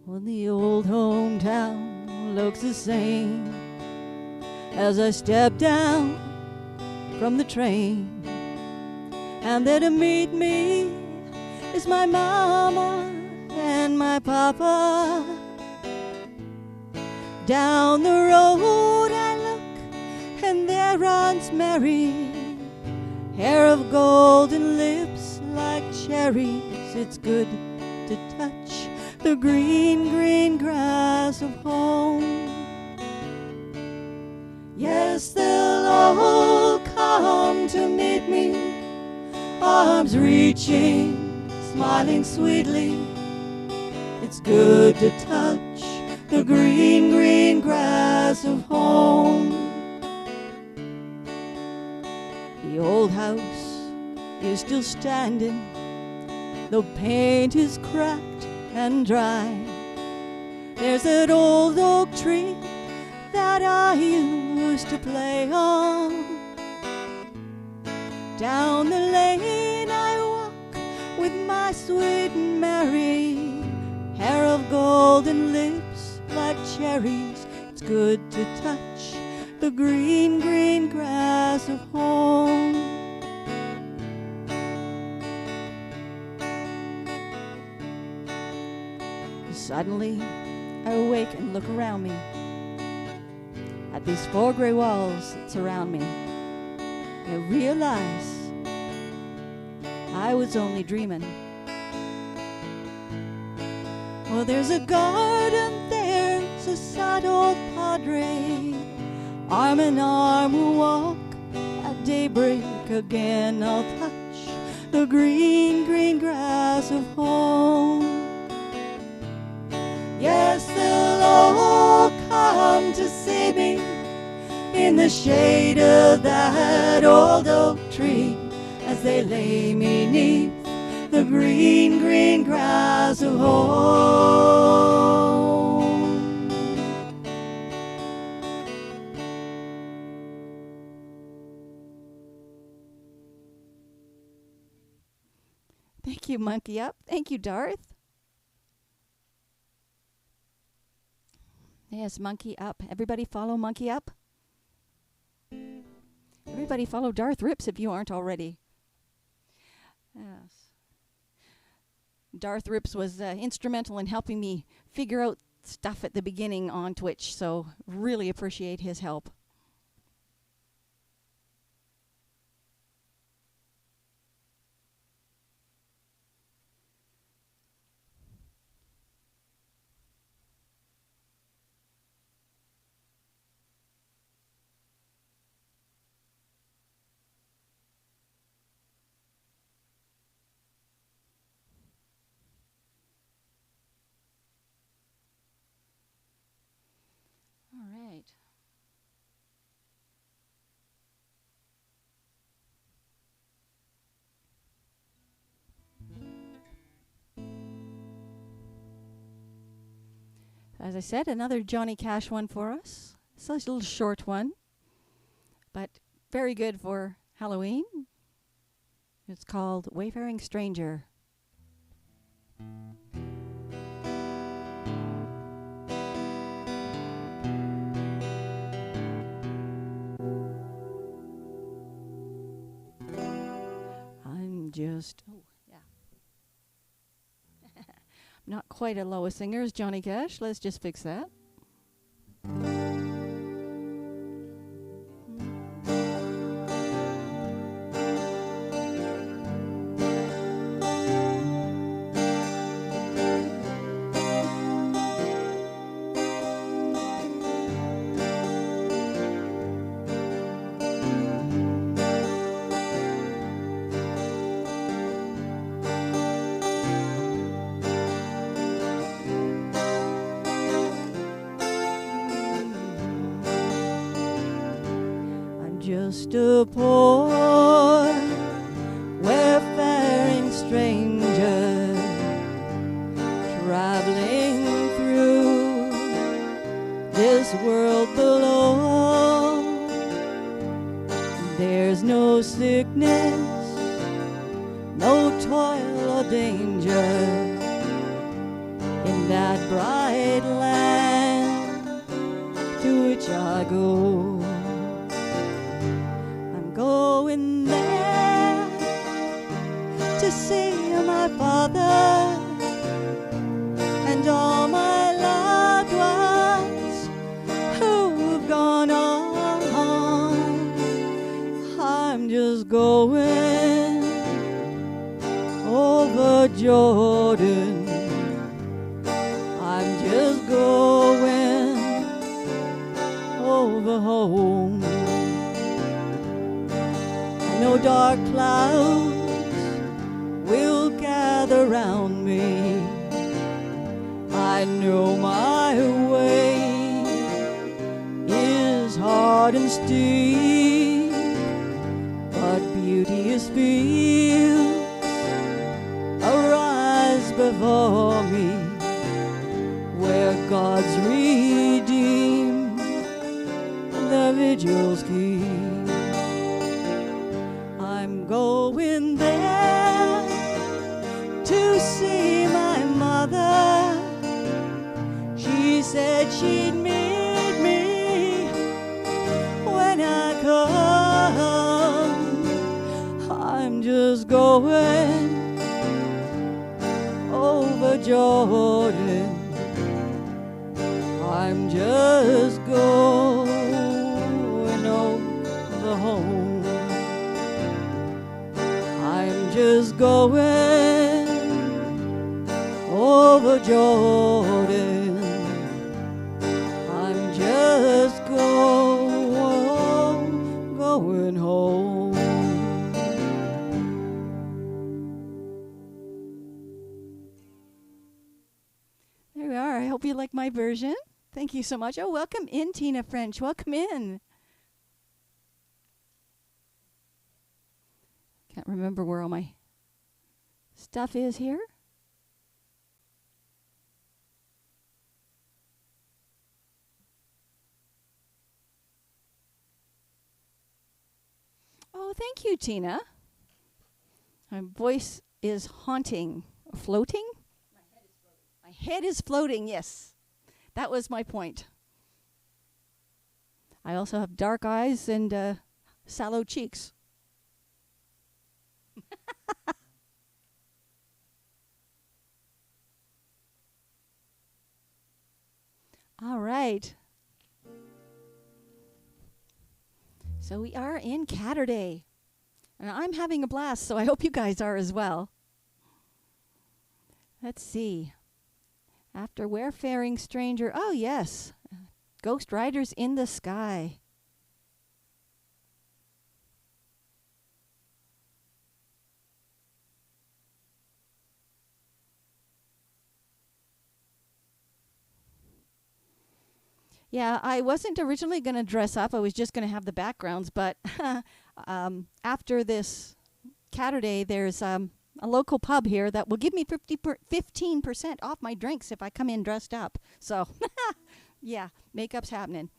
Well, the old hometown looks the same as I step down from the train, and there to meet me is my mama and my papa. Down the road I look, and there runs Mary, hair of gold and lips like cherries. It's good to touch the green, green grass of home. Yes, they'll all come to meet me, arms reaching, smiling sweetly. It's good to touch the green, green grass of home. The old house is still standing, though paint is cracked and dry. There's that old oak tree that I used to play on. Down the lane I walk with my sweet Mary, pair of golden lips like cherries. It's good to touch the green, green grass of home. Suddenly, I awake and look around me at these four gray walls that surround me. I realize I was only dreaming. Well, there's a garden, there's a sad old padre, arm in arm we'll walk at daybreak again. I'll touch the green, green grass of home. Yes, they'll all come to see me in the shade of that old oak tree as they lay me 'neath the green, green grass of home. Thank you, Monkey Up. Thank you, Darth. Yes, Monkey Up. Everybody follow Monkey Up. Everybody follow Darth Rips if you aren't already. Yes. Darth Rips was instrumental in helping me figure out stuff at the beginning on Twitch, so really appreciate his help. All right. As I said, another Johnny Cash one for us. It's a little short one, but very good for Halloween. It's called Wayfaring Stranger. Not quite as low a singer as Johnny Cash. Let's just fix that. Just a poor wayfaring stranger traveling through this world below. There's no sickness, no toil or danger in that bright land to which I go. Going there to see my father and all my loved ones who've gone on. I'm just going over Jordan. I'm just going over home. No dark clouds will gather round me. I know my way is hard and steep, but beauteous fields arise before me, where gods redeem their vigils keep. I'm going there to see my mother said she'd meet me when I come. I'm just going over Jordan. I'm just going over home. I'm just going over Jordan. I'm just going home. There we are. I hope you like my version. Thank you so much. Oh, welcome in, Tina French. Welcome in. Can't remember where all my stuff is here. Oh, thank you, Tina. My voice is haunting. Floating? My head is floating, yes. That was my point. I also have dark eyes and sallow cheeks. All right. So we are in CATURDAY. And I'm having a blast, so I hope you guys are as well. Let's see. After Wayfaring Stranger, oh yes, Ghost Riders in the Sky. Yeah, I wasn't originally going to dress up. I was just going to have the backgrounds, but after this CATURDAY, there's a local pub here that will give me 15% off my drinks if I come in dressed up. So, yeah, makeup's happening.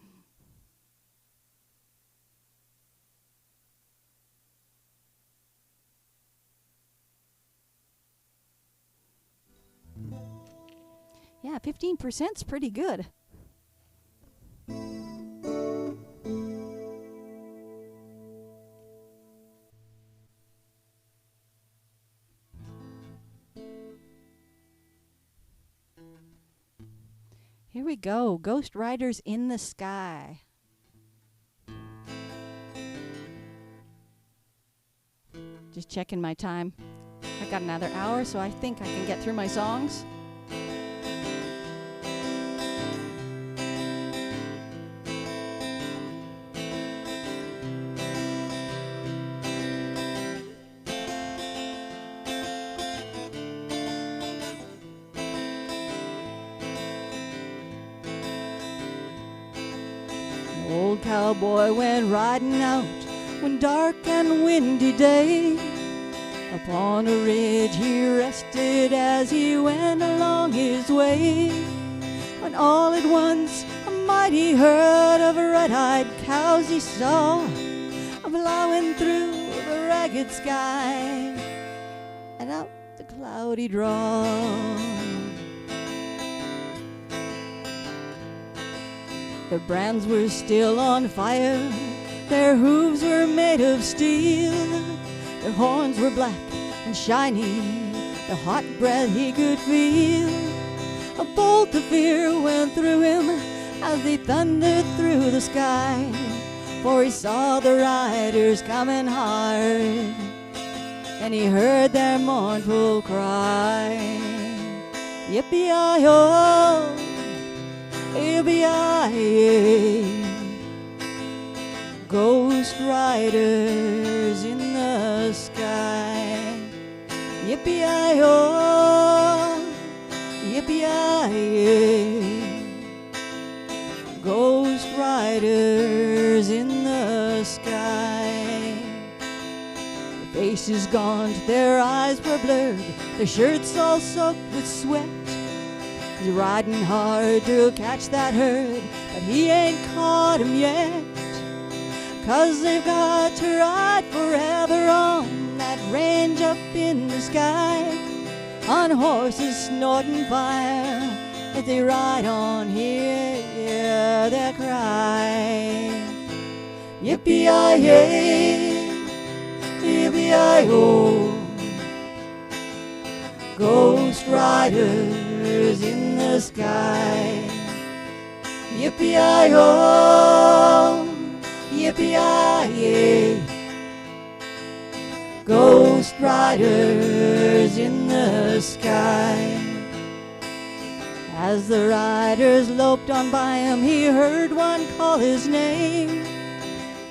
Yeah, 15%'s pretty good. Here we go. Ghost Riders in the Sky. Just checking my time. I got another hour, so I think I can get through my songs. Old cowboy went riding out one dark and windy day. Upon a ridge he rested as he went along his way, when all at once a mighty herd of red-eyed cows he saw, blowing through the ragged sky and out the cloudy draw. Their brands were still on fire, their hooves were made of steel, their horns were black and shiny, the hot breath he could feel. A bolt of fear went through him as they thundered through the sky, for he saw the riders coming hard, and he heard their mournful cry. Yippee-yi-yo! Yippee-yi-yay, Ghost Riders in the Sky. Yippee-yi-yo, yippee-yi-yay, Ghost Riders in the Sky. Their faces gaunt, their eyes were blurred, their shirts all soaked with sweat. He's riding hard to catch that herd, but he ain't caught him yet. 'Cause they've got to ride forever on that range up in the sky, on horses snorting fire as they ride on, hear their cry. Yippee-yi-yay, yippee-yi-ho, ghost riders in the sky. Yippee-yi-ho, yippee-yi-yay, ghost riders in the sky. As the riders loped on by him, he heard one call his name.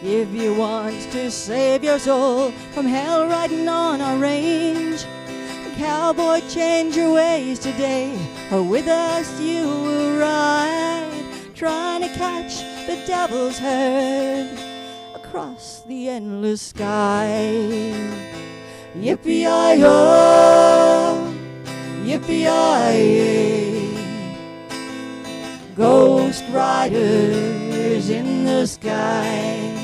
If you want to save your soul from hell riding on our range, cowboy, change your ways today, or with us you will ride, trying to catch the devil's herd across the endless sky. Yippee-yi-ho, yippee-yi-yay, ghost riders in the sky.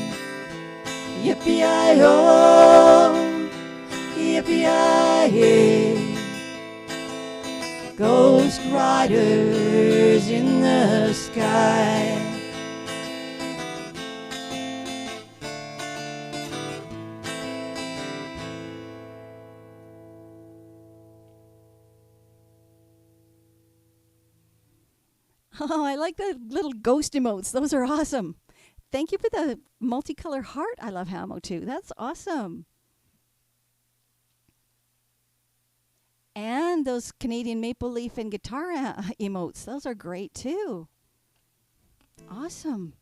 Yippee-yi-ho, yippee-yi-yay, ghost riders in the sky. Oh, I like the little ghost emotes. Those are awesome. Thank you for the multicolor heart. I love Hamo too. That's awesome. And those Canadian maple leaf and guitar emotes. Those are great too. Awesome.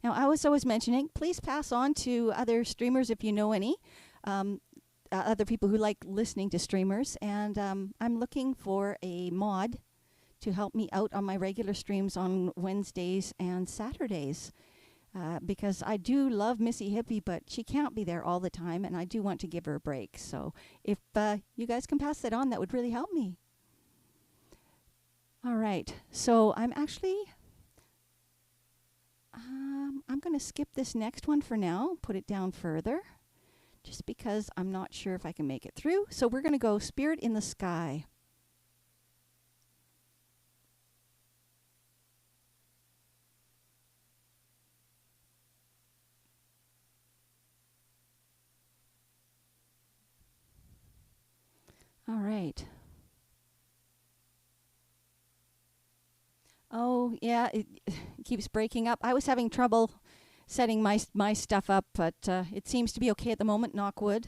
Now, I was always mentioning, please pass on to other streamers if you know any, other people who like listening to streamers. And I'm looking for a mod to help me out on my regular streams on Wednesdays and Saturdays. Because I do love Missy Hippie, but she can't be there all the time, and I do want to give her a break. So if you guys can pass that on, that would really help me. All right, so I'm actually, I'm going to skip this next one for now, put it down further, just because I'm not sure if I can make it through. So we're going to go Spirit in the Sky. All right. Oh, yeah, it keeps breaking up. I was having trouble setting my stuff up, but it seems to be okay at the moment, knock wood.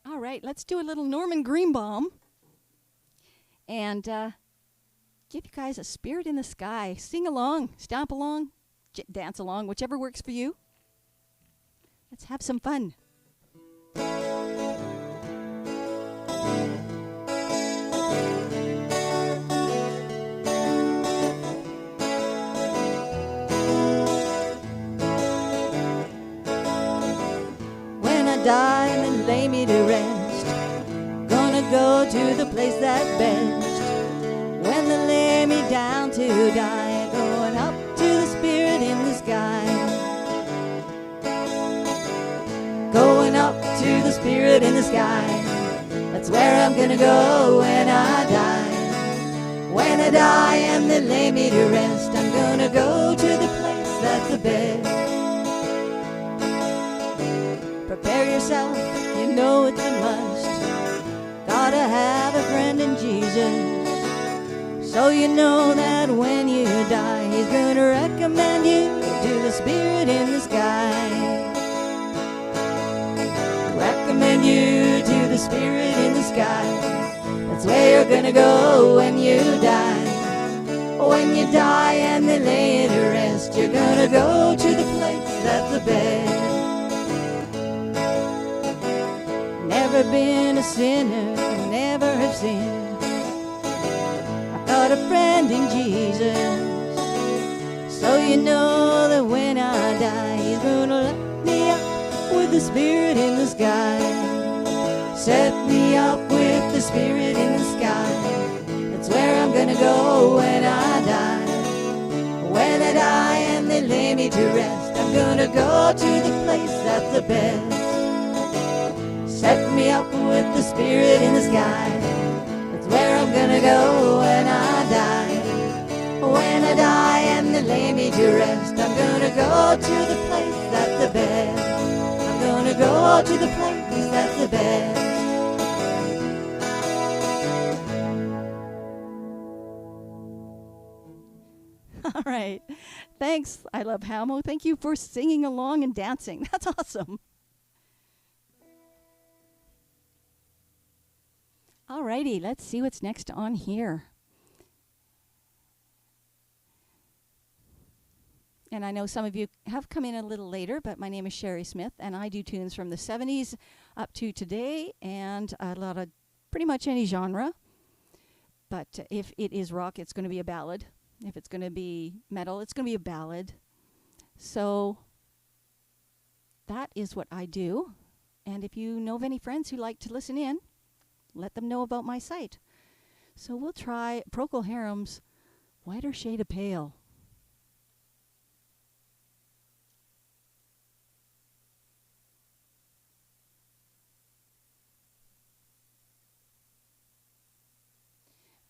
All right, let's do a little Norman Greenbaum. And give you guys a Spirit in the Sky. Sing along, stomp along, dance along, whichever works for you. Let's have some fun. When I die and then lay me to rest, gonna go to the place that's best. When they lay me down to die, going up to the Spirit in the sky. Going up to the Spirit in the sky. That's where I'm gonna go when I die. When I die and they lay me to rest, I'm gonna go to the place that's the best. Prepare yourself, you know it's a must. Gotta have a friend in Jesus, so you know that when you die, he's gonna recommend you to the Spirit in the sky. Recommend you to the Spirit in the sky. That's where you're gonna go when you die. When you die and they lay you to rest, you're gonna go to the place that's the best. Never been a sinner, never have sinned. I've got a friend in Jesus, so you know that when I die, he's gonna let me up with the Spirit in the sky. Set me up with the Spirit in the sky. That's where I'm gonna go when I die. lay me to rest. I'm gonna go to the place that's the best. Set me up with the spirit in the sky. That's where I'm gonna go when I die. When I die and they lay me to rest, I'm gonna go to the place that's the best. I'm gonna go to the place that's the best. All right. Thanks. I love Hamo. Thank you for singing along and dancing. That's awesome. All righty. Let's see what's next on here. And I know some of you have come in a little later, but my name is Sherry Smith, and I do tunes from the 70s up to today, and a lot of pretty much any genre. But if it is rock, it's going to be a ballad. If it's going to be metal, it's going to be a ballad. So that is what I do. And if you know of any friends who like to listen in, let them know about my site. So we'll try Procol Harum's Whiter Shade of Pale.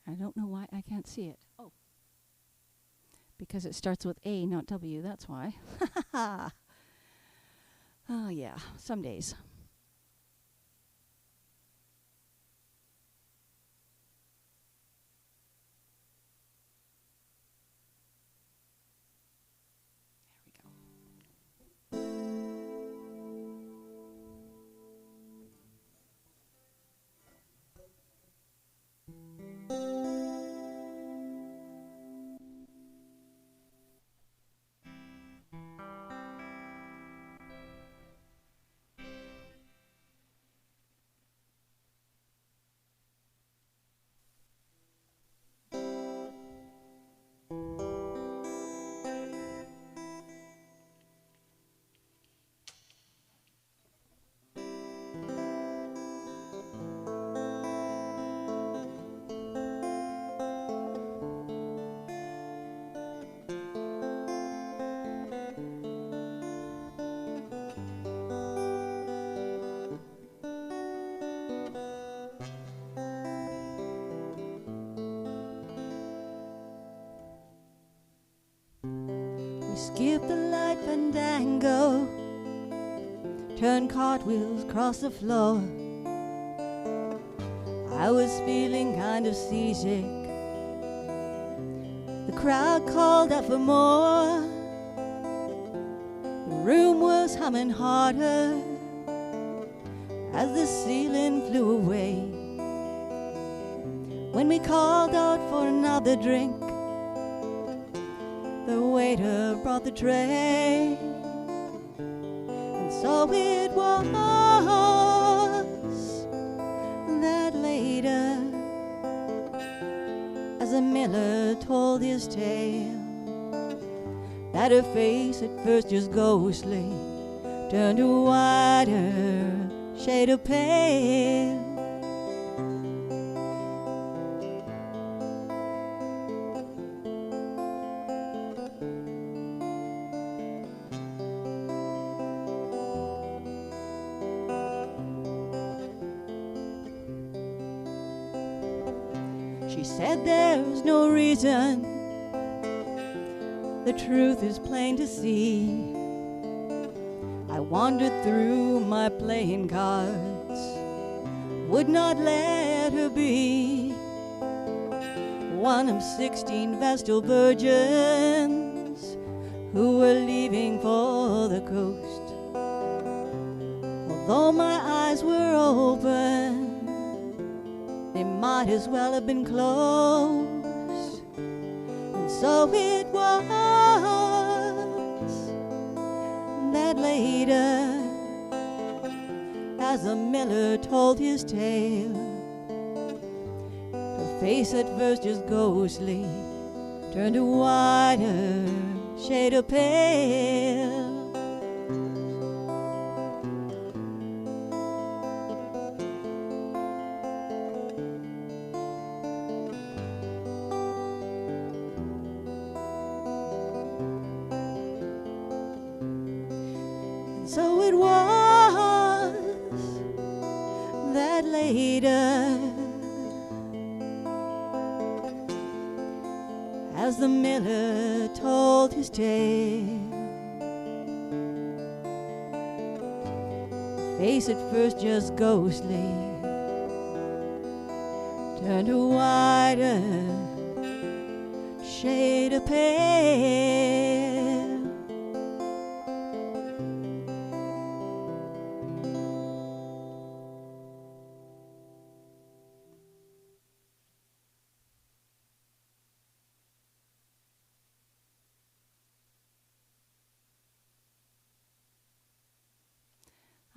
I don't know why I can't see it. Oh. Because it starts with A, not W, that's why. Oh, yeah, some days. Skip the light fandango, turn cartwheels across the floor. I was feeling kind of seasick. The crowd called out for more. The room was humming harder as the ceiling flew away. When we called out for another drink, the waiter brought the tray, and so it was that later, as the miller told his tale, that her face at first just ghostly turned to a whiter shade of pale. She said there's no reason, the truth is plain to see. I wandered through my playing cards, would not let her be one of 16 Vestal virgins who were leaving for the coast. Although my eyes were open, they might as well have been closed. And so it was that later, as the miller told his tale, her face at first just ghostly turned to a whiter shade of pale. later, as the miller told his tale, face at first just ghostly turned to whiter shade of pale.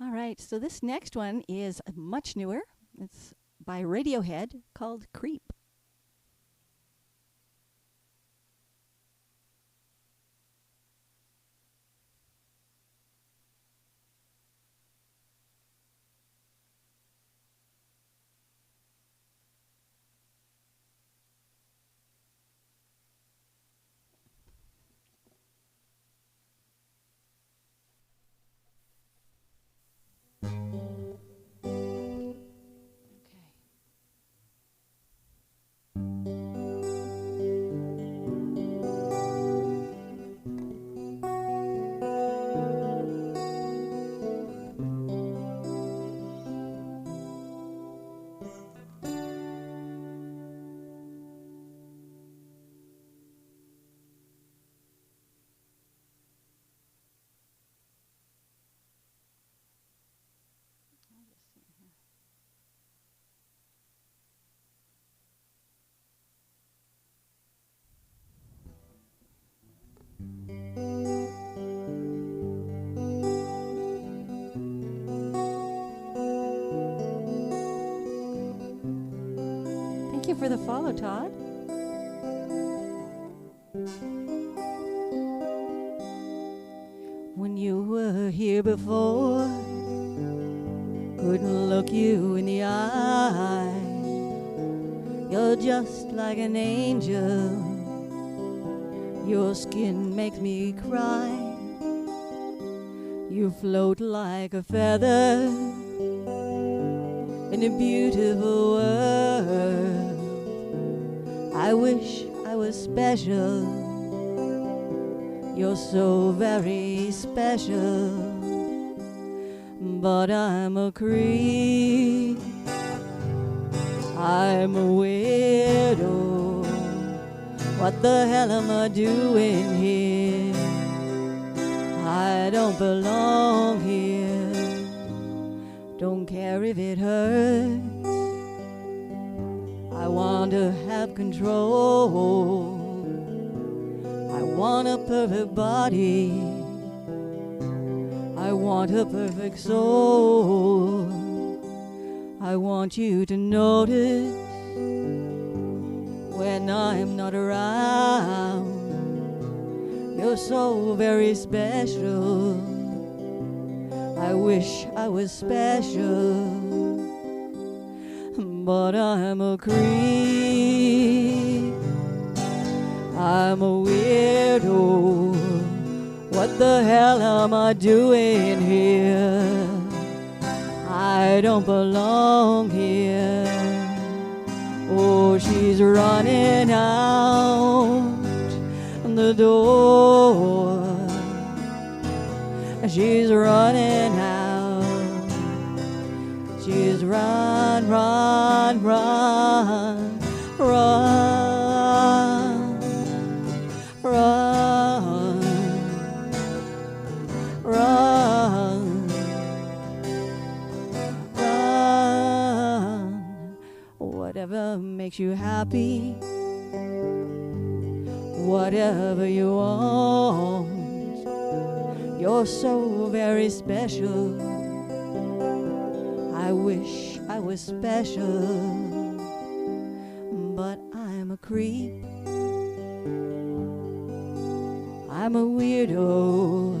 All right, so this next one is much newer. It's by Radiohead, called Creep. Thank you for the follow, Todd. When you were here before, couldn't look you in the eye. You're just like an angel. Your skin makes me cry. You float like a feather in a beautiful world. I wish I was special. You're so very special. But I'm a creep. I'm a weirdo. What the hell am I doing here? I don't belong here. Don't care if it hurts. I want to have control. I want a perfect body. I want a perfect soul. I want you to notice when I'm not around. You're so very special. I wish I was special, but I'm a creep. I'm a weirdo. What the hell am I doing here? I don't belong here. Oh, she's running out the door. She's running out. She's run, run, run, run, run, run, run. Whatever makes you happy, whatever you want. You're so very special. I wish I was special, but I'm a creep. I'm a weirdo.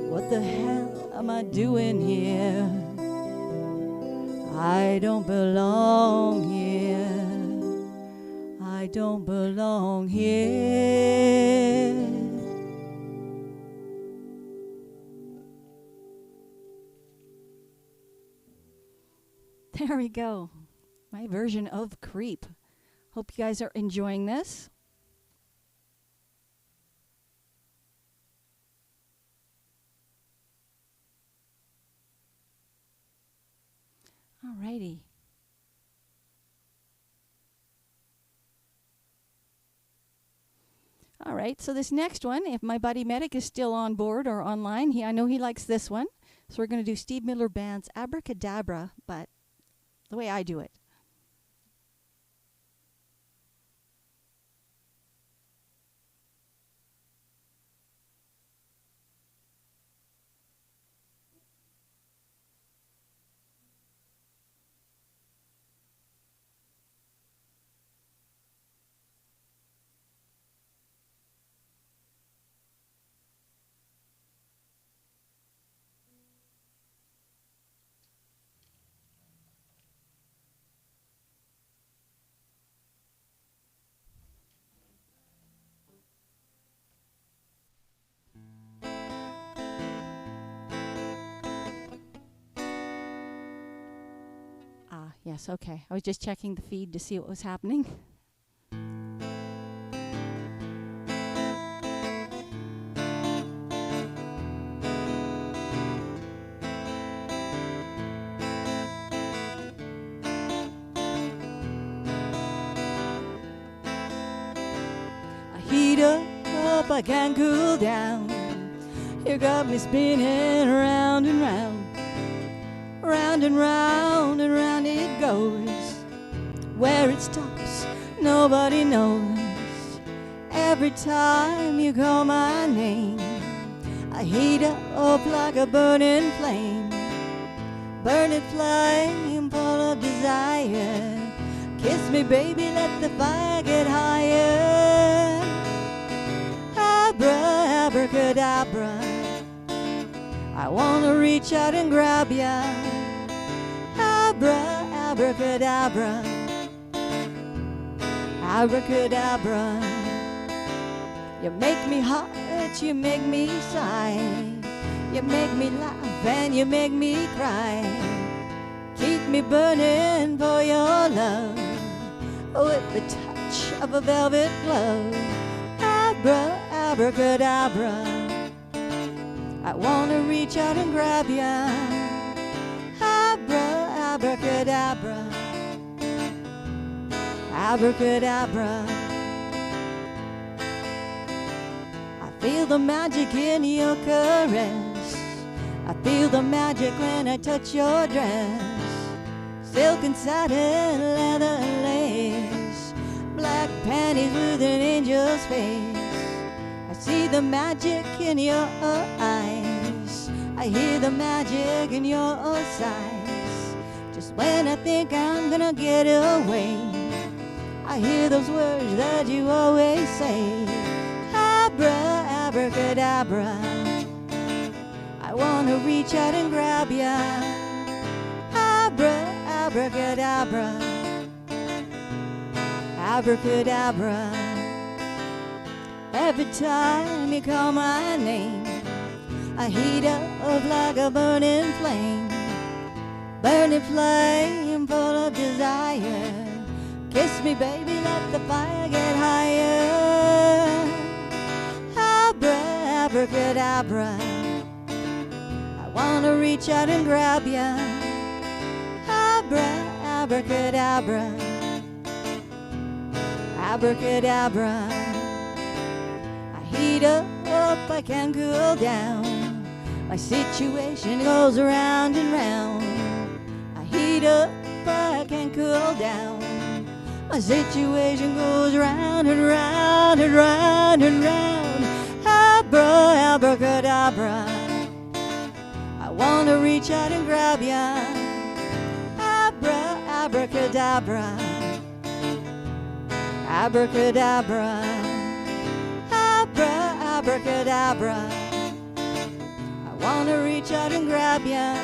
What the hell am I doing here? I don't belong here. I don't belong here. There we go. My version of Creep. Hope you guys are enjoying this. Alrighty. All right, so this next one, if my buddy Medic is still on board or online, I know he likes this one. So we're going to do Steve Miller Band's Abracadabra, but the way I do it. Yes, okay. I was just checking the feed to see what was happening. I heat up, I can't cool down. You got me spinning round and round. Round and round and round it goes. Where it stops, nobody knows. Every time you call my name, I heat up like a burning flame. Burning flame full of desire. Kiss me, baby, let the fire get higher. Abracadabra, I wanna reach out and grab ya. Abracadabra, abracadabra. You make me hot, you make me sigh. You make me laugh and you make me cry. Keep me burning for your love with the touch of a velvet glove. Abracadabra, I wanna reach out and grab ya. Abracadabra, abracadabra. I feel the magic in your caress. I feel the magic when I touch your dress. Silk and satin, leather and lace, black panties with an angel's face. I see the magic in your eyes. I hear the magic in your sighs. Just when I think I'm gonna get away, I hear those words that you always say. Abracadabra, I wanna reach out and grab ya. Abracadabra, abracadabra. Every time you call my name, I heat up like a burning flame. Burning flame full of desire. Kiss me, baby, let the fire get higher. Abracadabra, I wanna reach out and grab ya. Abracadabra, abracadabra. I heat up, I can't cool down. My situation goes round and round. I heat up, I can't cool down. My situation goes round and round and round and round. Abracadabra, I wanna reach out and grab ya. Abracadabra, abracadabra, abracadabra. I wanna reach out and grab ya.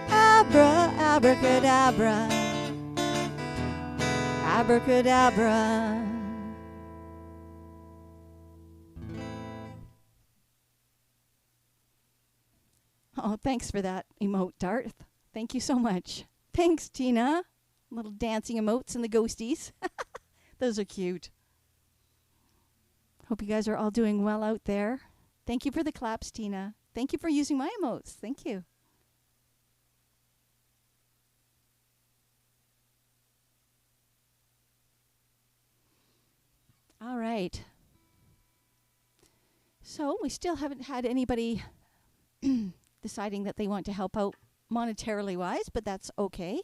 Abracadabra, abracadabra. Oh, thanks for that emote, Darth. Thank you so much. Thanks, Tina. Little dancing emotes and the ghosties. Those are cute. Hope you guys are all doing well out there. Thank you for the claps, Tina. Thank you for using my emotes. Thank you. All right. So we still haven't had anybody deciding that they want to help out monetarily wise, but that's okay.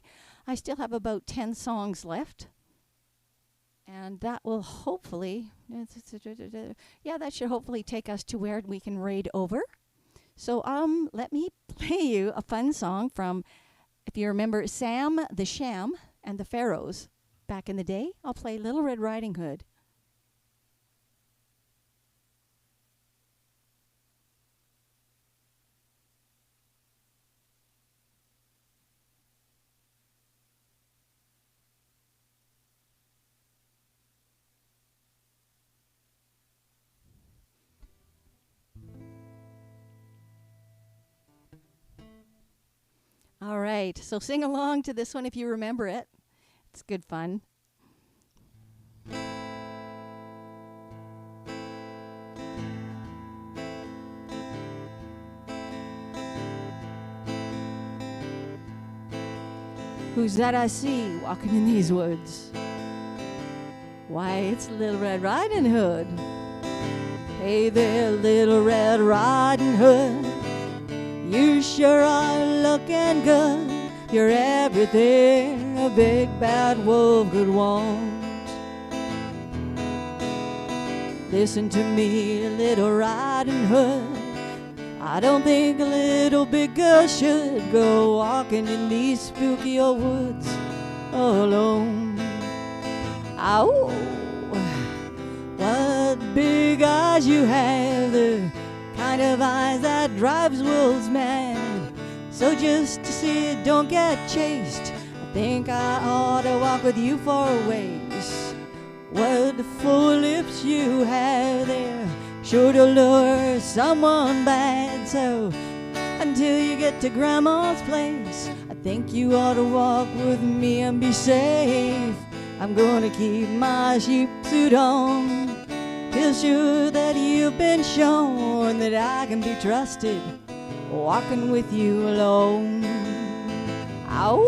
I still have about 10 songs left. And that will hopefully, yeah, that should hopefully take us to where we can raid over. So let me play you a fun song from, if you remember, Sam the Sham and the Pharaohs back in the day. I'll play Little Red Riding Hood. All right, so sing along to this one if you remember it. It's good fun. Who's that I see walking in these woods? Why, it's Little Red Riding Hood. Hey there, Little Red Riding Hood. You sure are looking good. You're everything a big bad wolf could want. Listen to me, Little Riding Hood. I don't think a little big girl should go walking in these spooky old woods alone. Ow! What big eyes you have, the kind of eyes that drives wolves mad. So just to see it don't get chased, I think I ought to walk with you for a ways. What full lips you have there, sure to lure someone bad. So until you get to Grandma's place, I think you ought to walk with me and be safe. I'm gonna keep my sheep suit on, feel sure that you've been shown that I can be trusted, walking with you alone. Ow!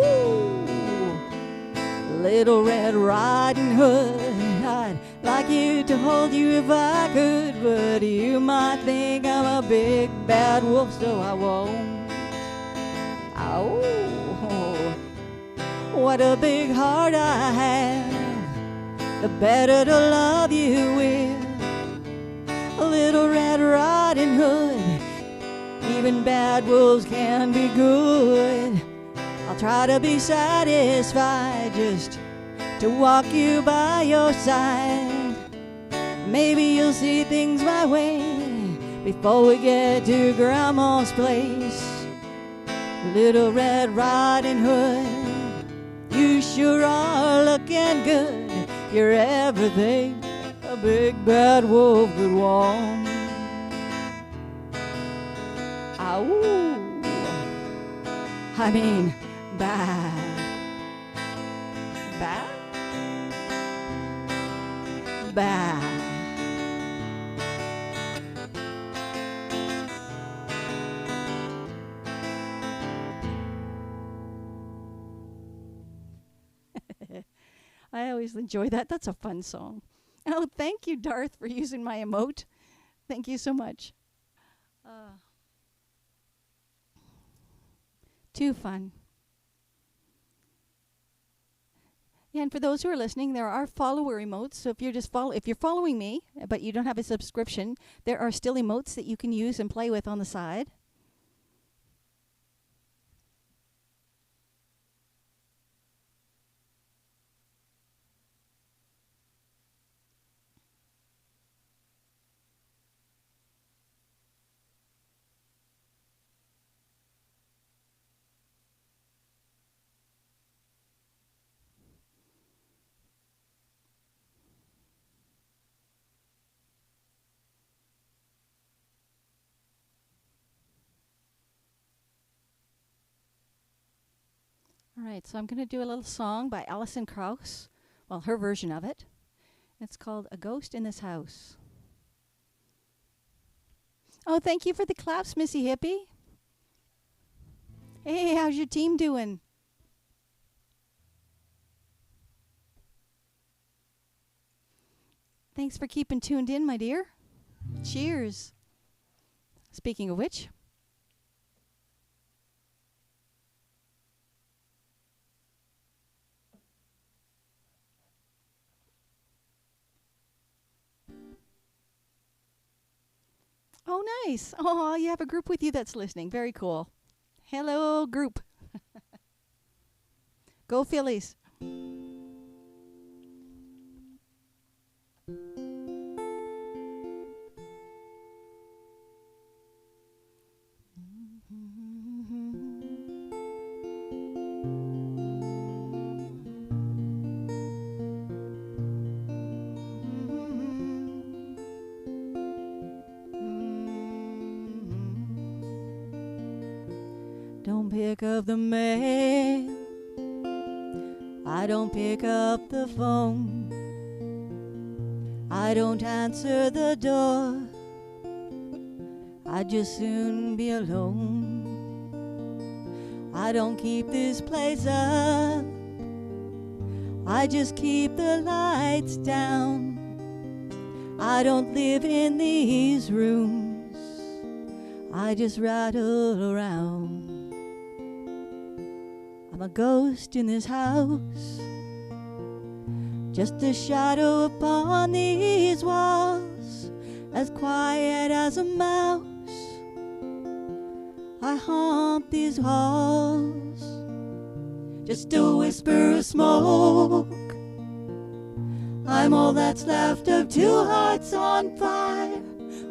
Little Red Riding Hood, I'd like you to hold you if I could, but you might think I'm a big bad wolf, so I won't. Ow! What a big heart I have, the better to love you with. Little Red Riding Hood, even bad wolves can be good. I'll try to be satisfied just to walk you by your side. Maybe you'll see things my way before we get to Grandma's place. Little Red Riding Hood, you sure are looking good. You're everything a big bad wolf could want. Ow! I mean, bad. Bad? Bad. I always enjoy that. That's a fun song. Oh, thank you, Darth, for using my emote. Thank you so much. Too fun. Yeah, and for those who are listening, there are follower emotes. So if you're following me, but you don't have a subscription, there are still emotes that you can use and play with on the side. All right, so I'm going to do a little song by Alison Krauss. Well, her version of it. It's called A Ghost in This House. Oh, thank you for the claps, Missy Hippie. Hey, how's your team doing? Thanks for keeping tuned in, my dear. Cheers. Speaking of which, oh, nice. Oh, you have a group with you that's listening. Very cool. Hello, group. Go Phillies. Don't pick up the mail. I don't pick up the phone. I don't answer the door. I'd just soon be alone. I don't keep this place up. I just keep the lights down. I don't live in these rooms. I just rattle around. I'm a ghost in this house, just a shadow upon these walls, as quiet as a mouse. I haunt these halls, just a whisper of smoke. I'm all that's left of two hearts on fire.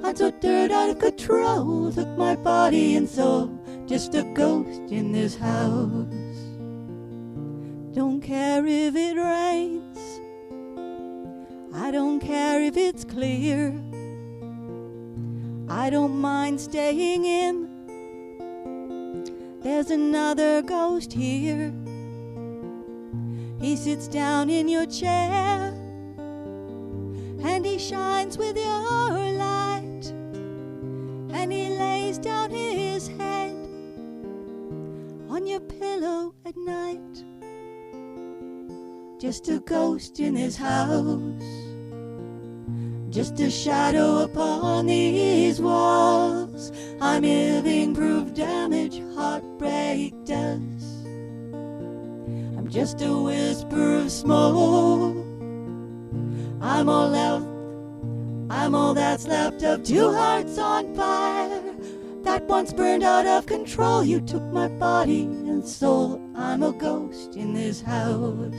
I'm so turned out of control, took my body and soul, just a ghost in this house. Don't care if it rains, I don't care if it's clear. I don't mind staying in, there's another ghost here. He sits down in your chair, and he shines with your light, and he lays down his head on your pillow at night. Just a ghost in this house, just a shadow upon these walls. I'm living proof damage heartbreak does. I'm just a whisper of smoke. I'm all that's left of two hearts on fire. That once burned out of control. You took my body and soul. I'm a ghost in this house.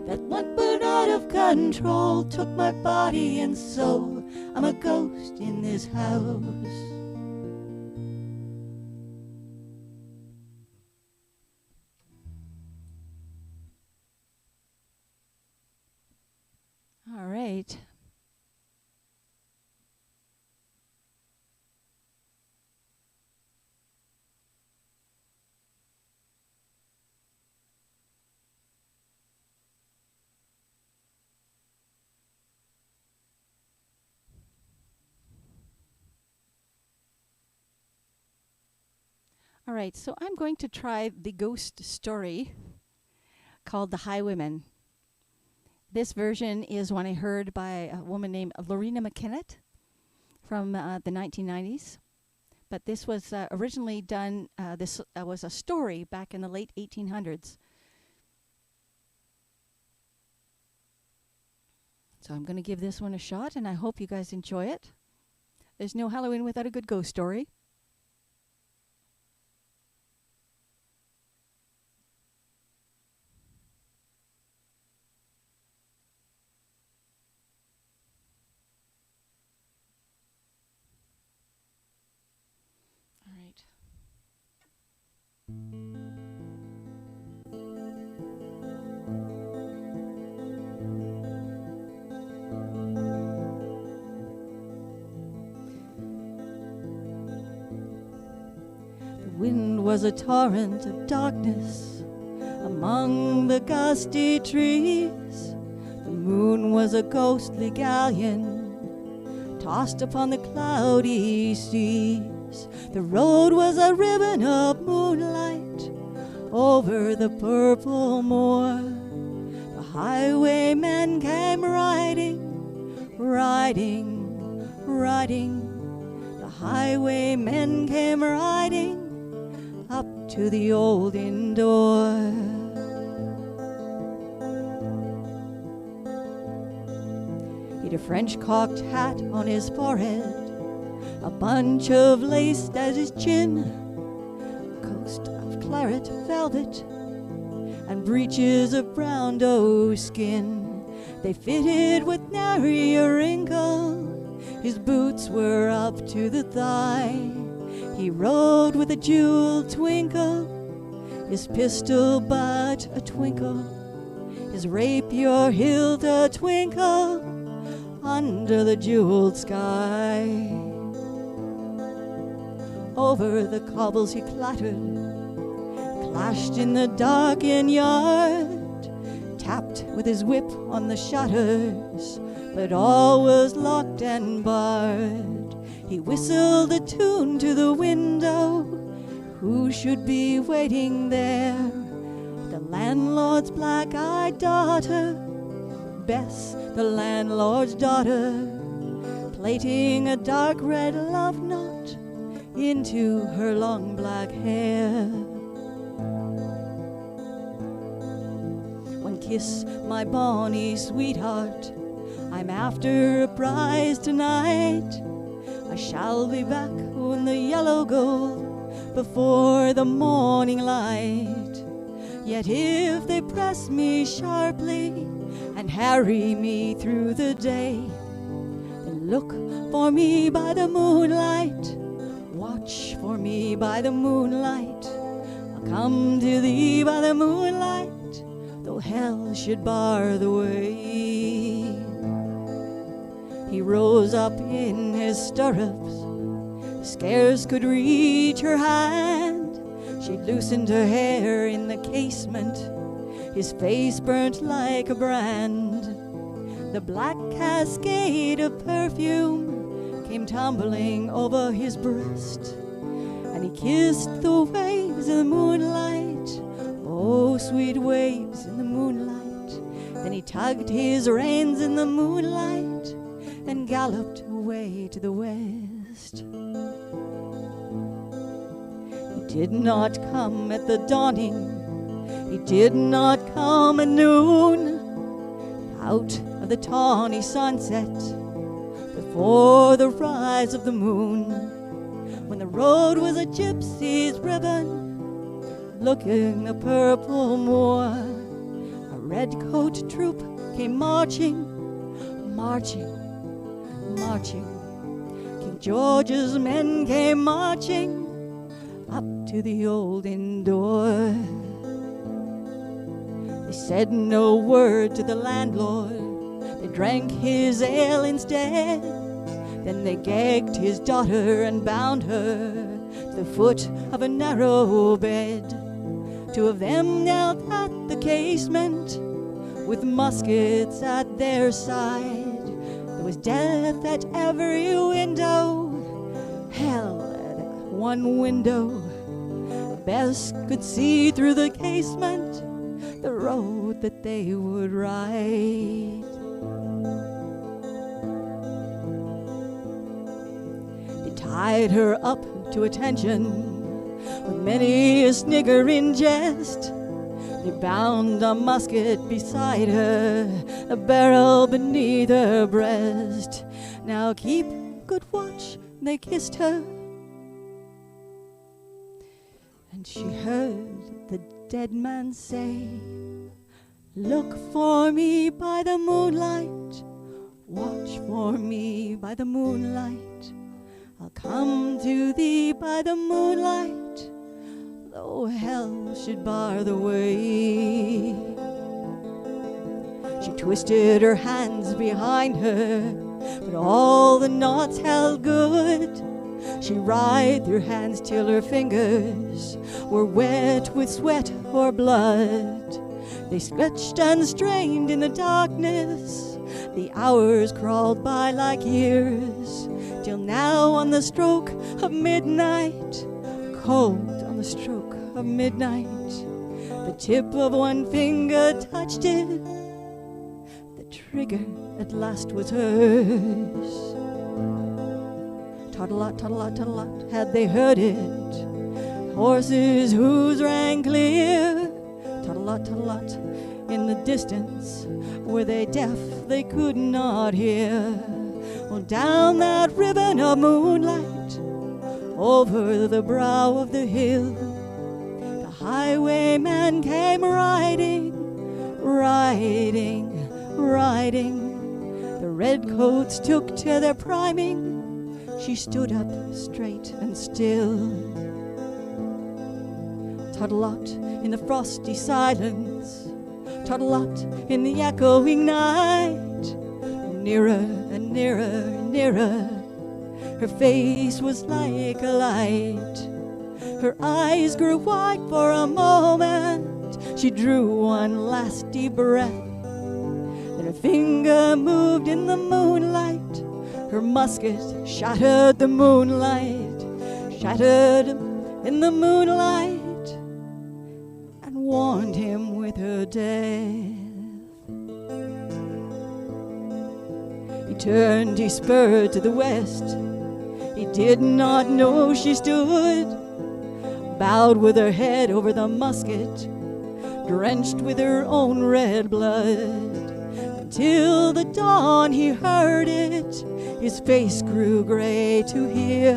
That one burned out of control, took my body and soul. I'm a ghost in this house. All right. All right, so I'm going to try the ghost story called The Highwayman. This version is one I heard by a woman named Lorena McKennett from the 1990s. But this was originally done, this was a story back in the late 1800s. So I'm going to give this one a shot, and I hope you guys enjoy it. There's no Halloween without a good ghost story. All right. wind was a torrent of darkness among the gusty trees. The moon was a ghostly galleon tossed upon the cloudy seas. The road was a ribbon of moonlight over the purple moor. The highwaymen came riding, riding, riding. The highwaymen came riding up to the old inn door. He'd a French cocked hat on his forehead, a bunch of lace at his chin, a coat of claret velvet, and breeches of brown doe skin. They fitted with nary a wrinkle, his boots were up to the thigh. He rode with a jeweled twinkle, his pistol butt a twinkle, his rapier hilt a twinkle under the jeweled sky. Over the cobbles he clattered, clashed in the darkened yard, tapped with his whip on the shutters, but all was locked and barred. He whistled a tune to the window. Who should be waiting there? The landlord's black-eyed daughter, Bess, the landlord's daughter, plaiting a dark red love knot into her long black hair. One kiss, my bonny sweetheart, I'm after a prize tonight. I shall be back in the yellow gold before the morning light. Yet if they press me sharply and harry me through the day, then look for me by the moonlight, watch for me by the moonlight. I'll come to thee by the moonlight, though hell should bar the way. He rose up in his stirrups, scarce could reach her hand. She loosened her hair in the casement, his face burnt like a brand. The black cascade of perfume came tumbling over his breast, and he kissed the waves in the moonlight, oh sweet waves in the moonlight. Then he tugged his reins in the moonlight and galloped away to the west. He did not come at the dawning, he did not come at noon, out of the tawny sunset, before the rise of the moon, when the road was a gypsy's ribbon, looking a purple moor. A red-coat troop came marching, marching, marching. King George's men came marching up to the old inn door. They said no word to the landlord, they drank his ale instead. Then they gagged his daughter and bound her to the foot of a narrow bed. Two of them knelt at the casement with muskets at their side. There was death at every window, hell at one window. Bess could see through the casement the road that they would ride. They tied her up to attention with many a snigger in jest. They bound a musket beside her, a barrel beneath her breast. Now keep good watch, they kissed her, and she heard the dead man say, look for me by the moonlight, watch for me by the moonlight. I'll come to thee by the moonlight, though hell should bar the way. She twisted her hands behind her, but all the knots held good. She writhed her hands till her fingers were wet with sweat or blood. They stretched and strained in the darkness. The hours crawled by like years, till now on the stroke of midnight, cold on the stroke of midnight, the tip of one finger touched it. The trigger at last was hers. Tot-a-lot, tot-a-lot, tot-a-lot, had they heard it. Horses' hooves rang clear. Tot-a-lot, tot-a-lot, in the distance. Were they deaf? They could not hear. Well, down that ribbon of moonlight, over the brow of the hill, the highwayman came riding, riding, riding. The redcoats took to their priming. She stood up straight and still. Tot-a-lot in the frosty silence, tot-a-lot in the echoing night. Nearer and nearer and nearer, her face was like a light. Her eyes grew wide for a moment. She drew one last deep breath. Then her finger moved in the moonlight. Her musket shattered the moonlight, shattered in the moonlight, and warned him with her death. He turned, he spurred to the west. He did not know she stood, bowed with her head over the musket, drenched with her own red blood. Until the dawn he heard it. His face grew gray to hear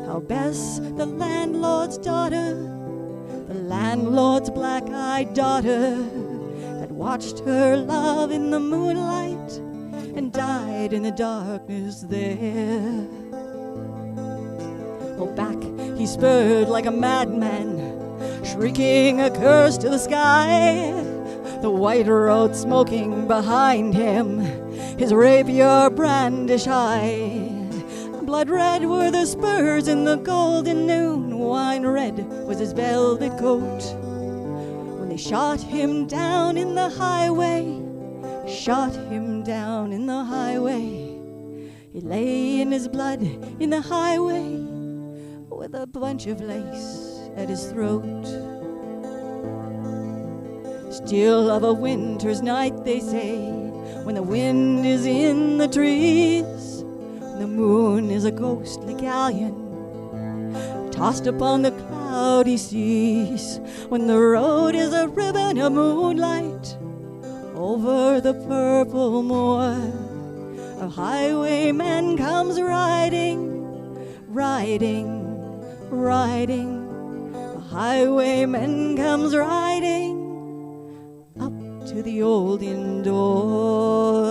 how Bess, the landlord's daughter, the landlord's black-eyed daughter, had watched her love in the moonlight and died in the darkness there. Oh, back he spurred like a madman, shrieking a curse to the sky. The white road smoking behind him, his rapier brandish high. Blood red were the spurs in the golden noon, wine red was his velvet coat. When they shot him down in the highway, shot him down in the highway, he lay in his blood in the highway with a bunch of lace at his throat. Still of a winter's night, they say, when the wind is in the trees, when the moon is a ghostly galleon tossed upon the cloudy seas, when the road is a ribbon of moonlight over the purple moor, a highwayman comes riding, riding, riding. A highwayman comes riding up to the old inn door.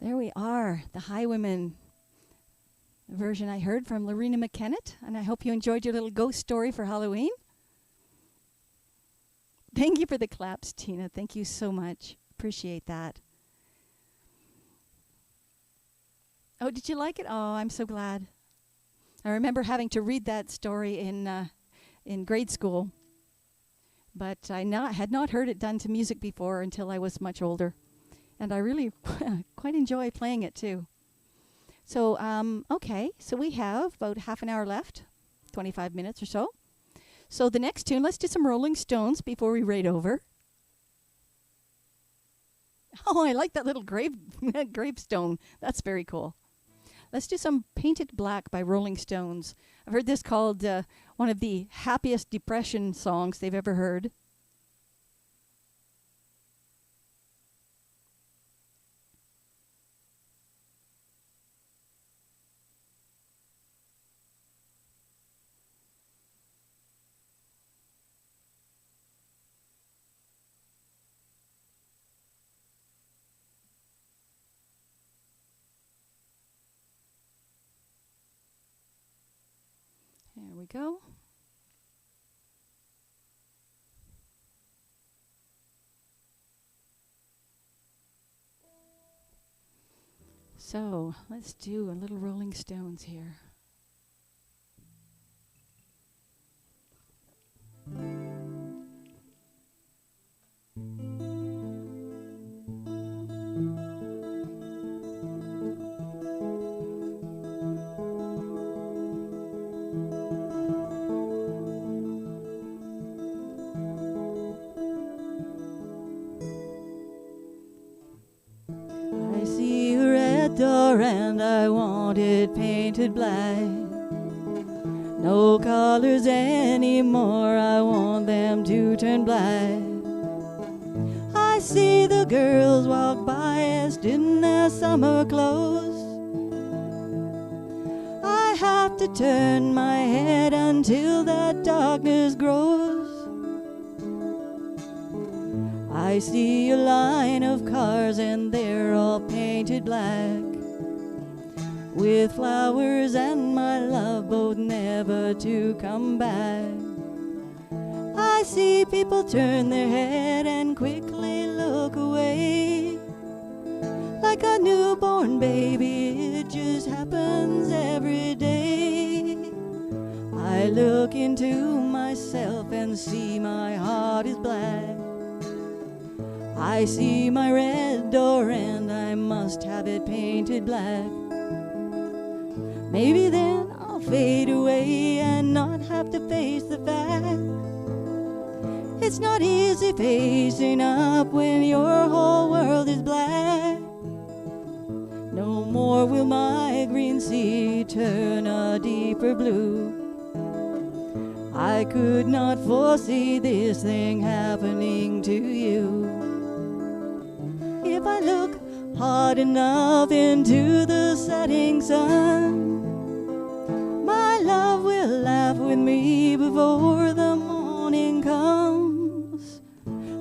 There we are, the Highwayman version I heard from Lorena McKennett, and I hope you enjoyed your little ghost story for Halloween. Thank you for the claps, Tina. Thank you so much. Appreciate that. Oh, did you like it? Oh, I'm so glad. I remember having to read that story in grade school, but I had not heard it done to music before until I was much older, and I really quite enjoy playing it too. So, okay, so we have about half an hour left, 25 minutes or so. So the next tune, let's do some Rolling Stones before we raid over. Oh, I like that little gravestone. That's very cool. Let's do some Painted Black by Rolling Stones. I've heard this called one of the happiest depression songs they've ever heard. There we go. So let's do a little Rolling Stones here. I see a red door and I want it painted black. No colors anymore, I want them to turn black. I see the girls walk by dressed in their summer clothes. I have to turn my head until that darkness grows. I see a line of cars and they're all painted black, with flowers and my love both never to come back. I see people turn their head and quickly look away, like a newborn baby, it just happens every day. I look into myself and see my heart is black. I see my red door and I must have it painted black. Maybe then I'll fade away and not have to face the fact. It's not easy facing up when your whole world is black. No more will my green sea turn a deeper blue. I could not foresee this thing happening to you. If I look hard enough into the setting sun, my love will laugh with me before the morning comes.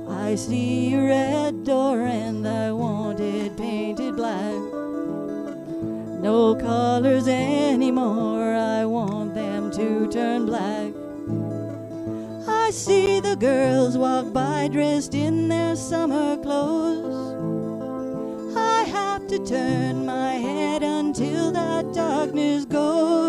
I see a red door and I want it painted black. No colors anymore, I want them to turn black. I see the girls walk by dressed in their summer clothes. I have to turn my head until that darkness goes.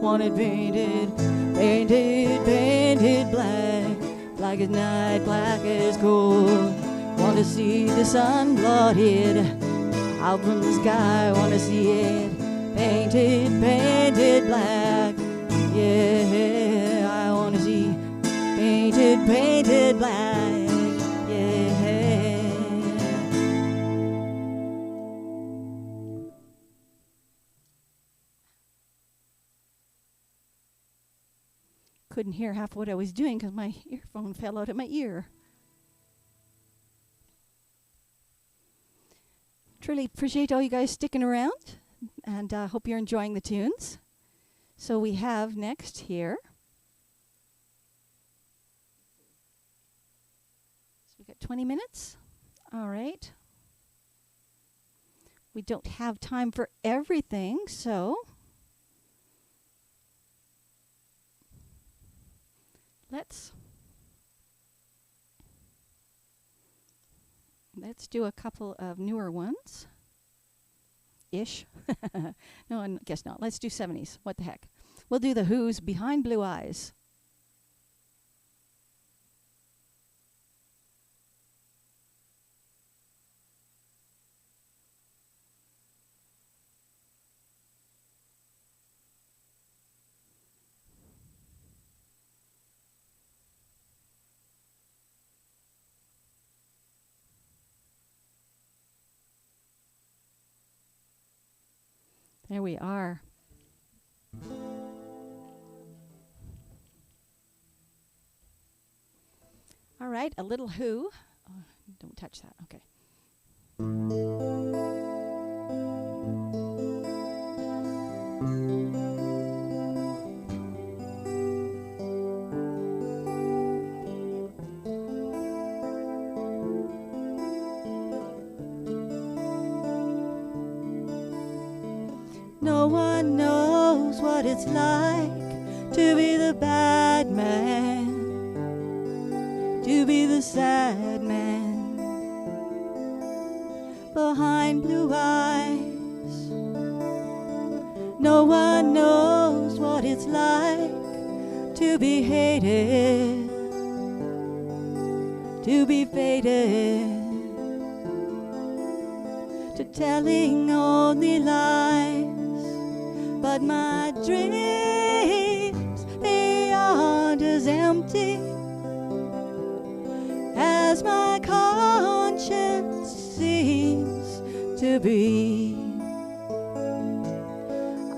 Want it painted, painted, painted black. Black as night, black as cold. Want to see the sun blotted out from the sky. Want to see it painted, painted black. Yeah, I want to see painted, painted black. Yeah. Couldn't hear half what I was doing because my earphone fell out of my ear. Truly appreciate all you guys sticking around, and hope you're enjoying the tunes. So we have next here. So we got 20 minutes. All right. We don't have time for everything, so let's do a couple of newer ones. Ish. No, I guess not. Let's do 70s. What the heck? We'll do the Who's Behind Blue Eyes. There we are. All right, a little Who. Oh, don't touch that. Okay. No one knows what it's like to be the bad man, to be the sad man behind blue eyes. No one knows what it's like to be hated, to be faded, to telling only lies. But my dreams, they aren't as empty as my conscience seems to be.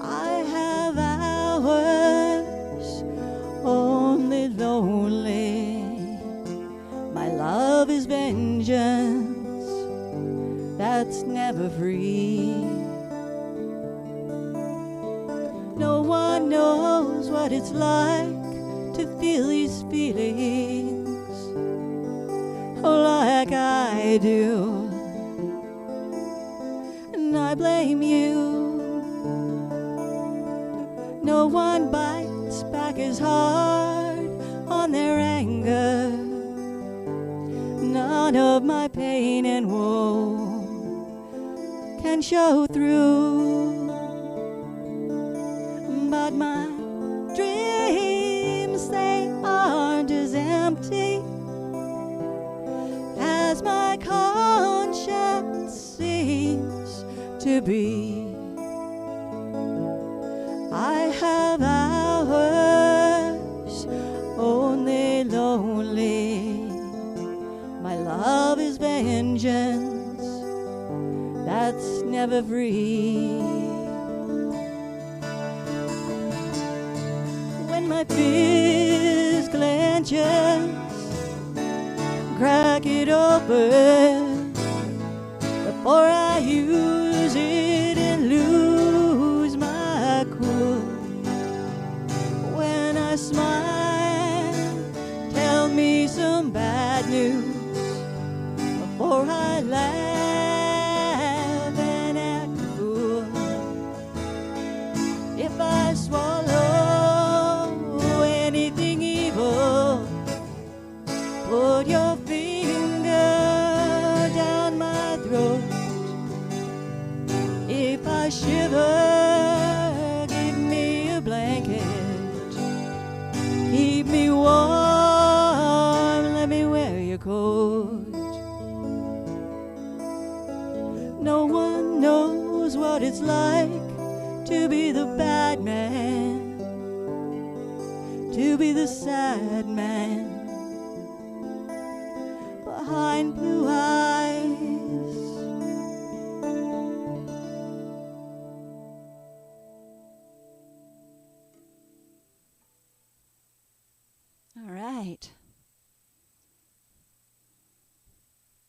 I have hours only lonely. My love is vengeance that's never free. No one knows what it's like to feel these feelings like I do, and I blame you. No one bites back as hard on their anger. None of my pain and woe can show through. But my dreams, they aren't as empty as my conscience seems to be. I have hours only lonely. My love is vengeance that's never free. When my fist clenches, crack it open before I use it and lose my cool. When I smile, tell me some bad news before I laugh and act a fool. If I swallow anything evil, put your finger down my throat. If I shiver, give me a blanket. Keep me warm, let me wear your coat. No one knows what it's like to be the bad man, to be the sad man behind blue eyes. All right.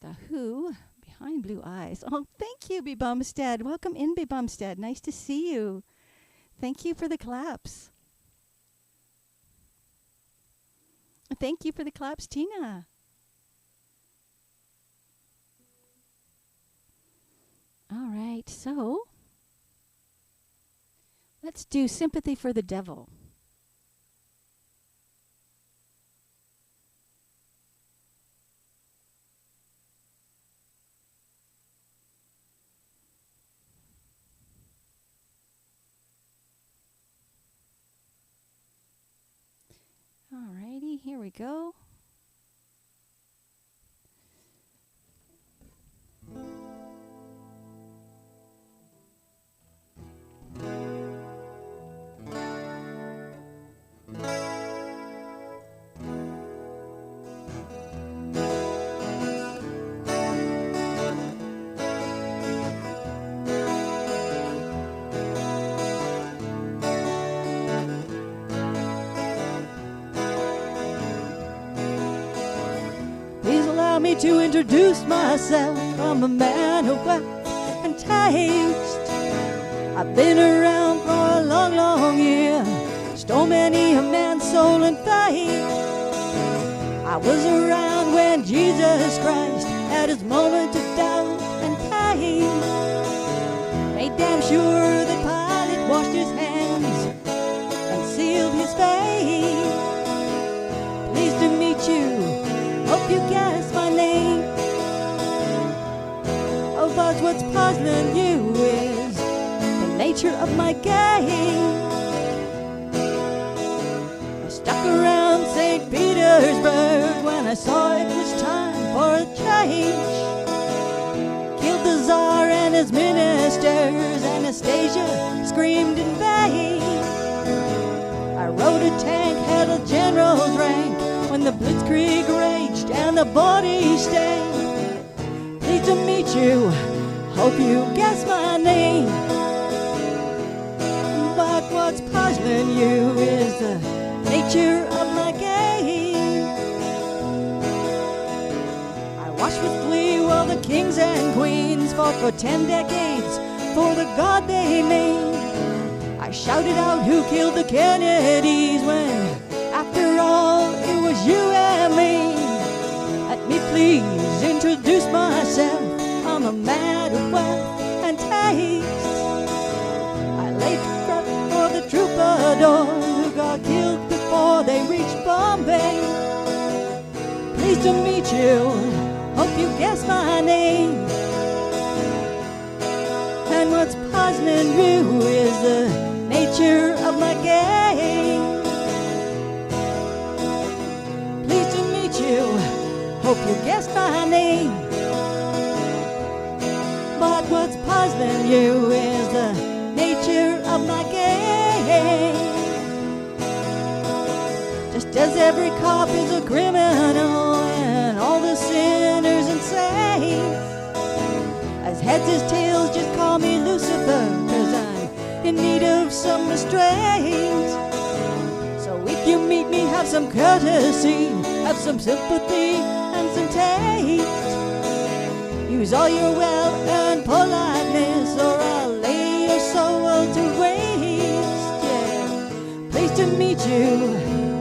The Who, Behind Blue Eyes. Oh, thank you, B. Bumstead. Welcome in, B. Bumstead. Nice to see you. Thank you for the claps. Thank you for the claps, Tina. All right, so let's do Sympathy for the Devil. All righty, here we go. Me to introduce myself. I'm a man of wealth and taste. I've been around for a long, long year, stole many a man's soul and faith. I was around when Jesus Christ had his moment of doubt and pain. Made damn sure that Pilate washed his hands and sealed his fate. Pleased to meet you. Hope puzzling you is the nature of my game. I stuck around St. Petersburg when I saw it was time for a change. Killed the Tsar and his ministers, Anastasia screamed in vain. I rode a tank, had a general's rank when the blitzkrieg raged and the body stank. Pleased to meet you, hope you guess my name. But what's puzzling you is the nature of my game. I watched with glee while the kings and queens fought for 10 decades for the God they made. I shouted out who killed the Kennedys when, after all, it was you and me. Let me please introduce myself. I'm a man of wealth and taste. I laid flat for the troubadour who got killed before they reached Bombay. Pleased to meet you, hope you guess my name. And what's puzzling you is the nature of my game. Pleased to meet you, hope you guess my name. But what's puzzling you is the nature of my game. Just as every cop is a criminal and all the sinners and saints, as heads as tails, just call me Lucifer, 'cause I'm in need of some restraint. So if you meet me, have some courtesy, have some sympathy and some taste. Use all your well-earned politeness, or I'll lay your soul to waste. Yeah, pleased to meet you,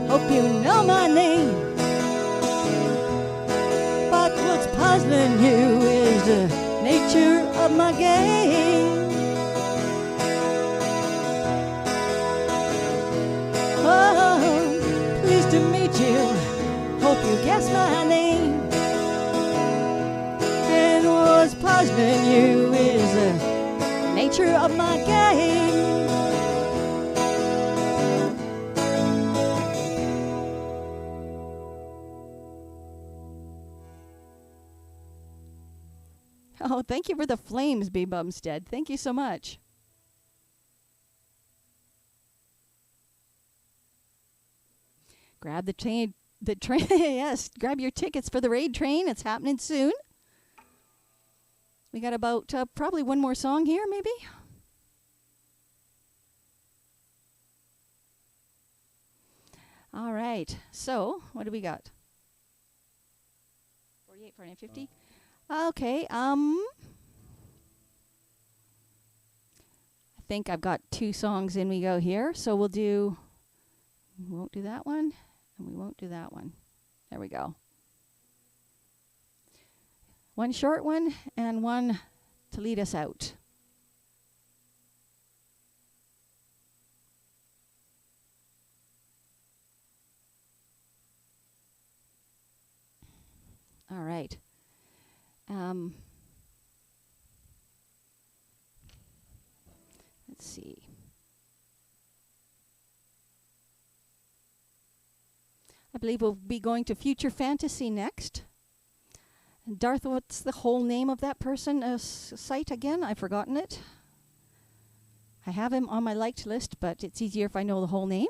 hope you know my name. But what's puzzling you is the nature of my game. Oh, pleased to meet you, hope you guess my name. And what's puzzling you is the nature of my game. Oh, thank you for the flames, B. Bumstead. Thank you so much. Grab the train. Yes, grab your tickets for the raid train. It's happening soon. We got about probably one more song here, maybe. All right. So, what do we got? 48, 49, 50. Okay. I think I've got 2 songs in we go here. So we won't do that one, and we won't do that one. There we go. One short one and one to lead us out. All right. Let's see. I believe we'll be going to Future Fantasy next. Darth, what's the whole name of that person site again? I've forgotten it. I have him on my liked list, but it's easier if I know the whole name.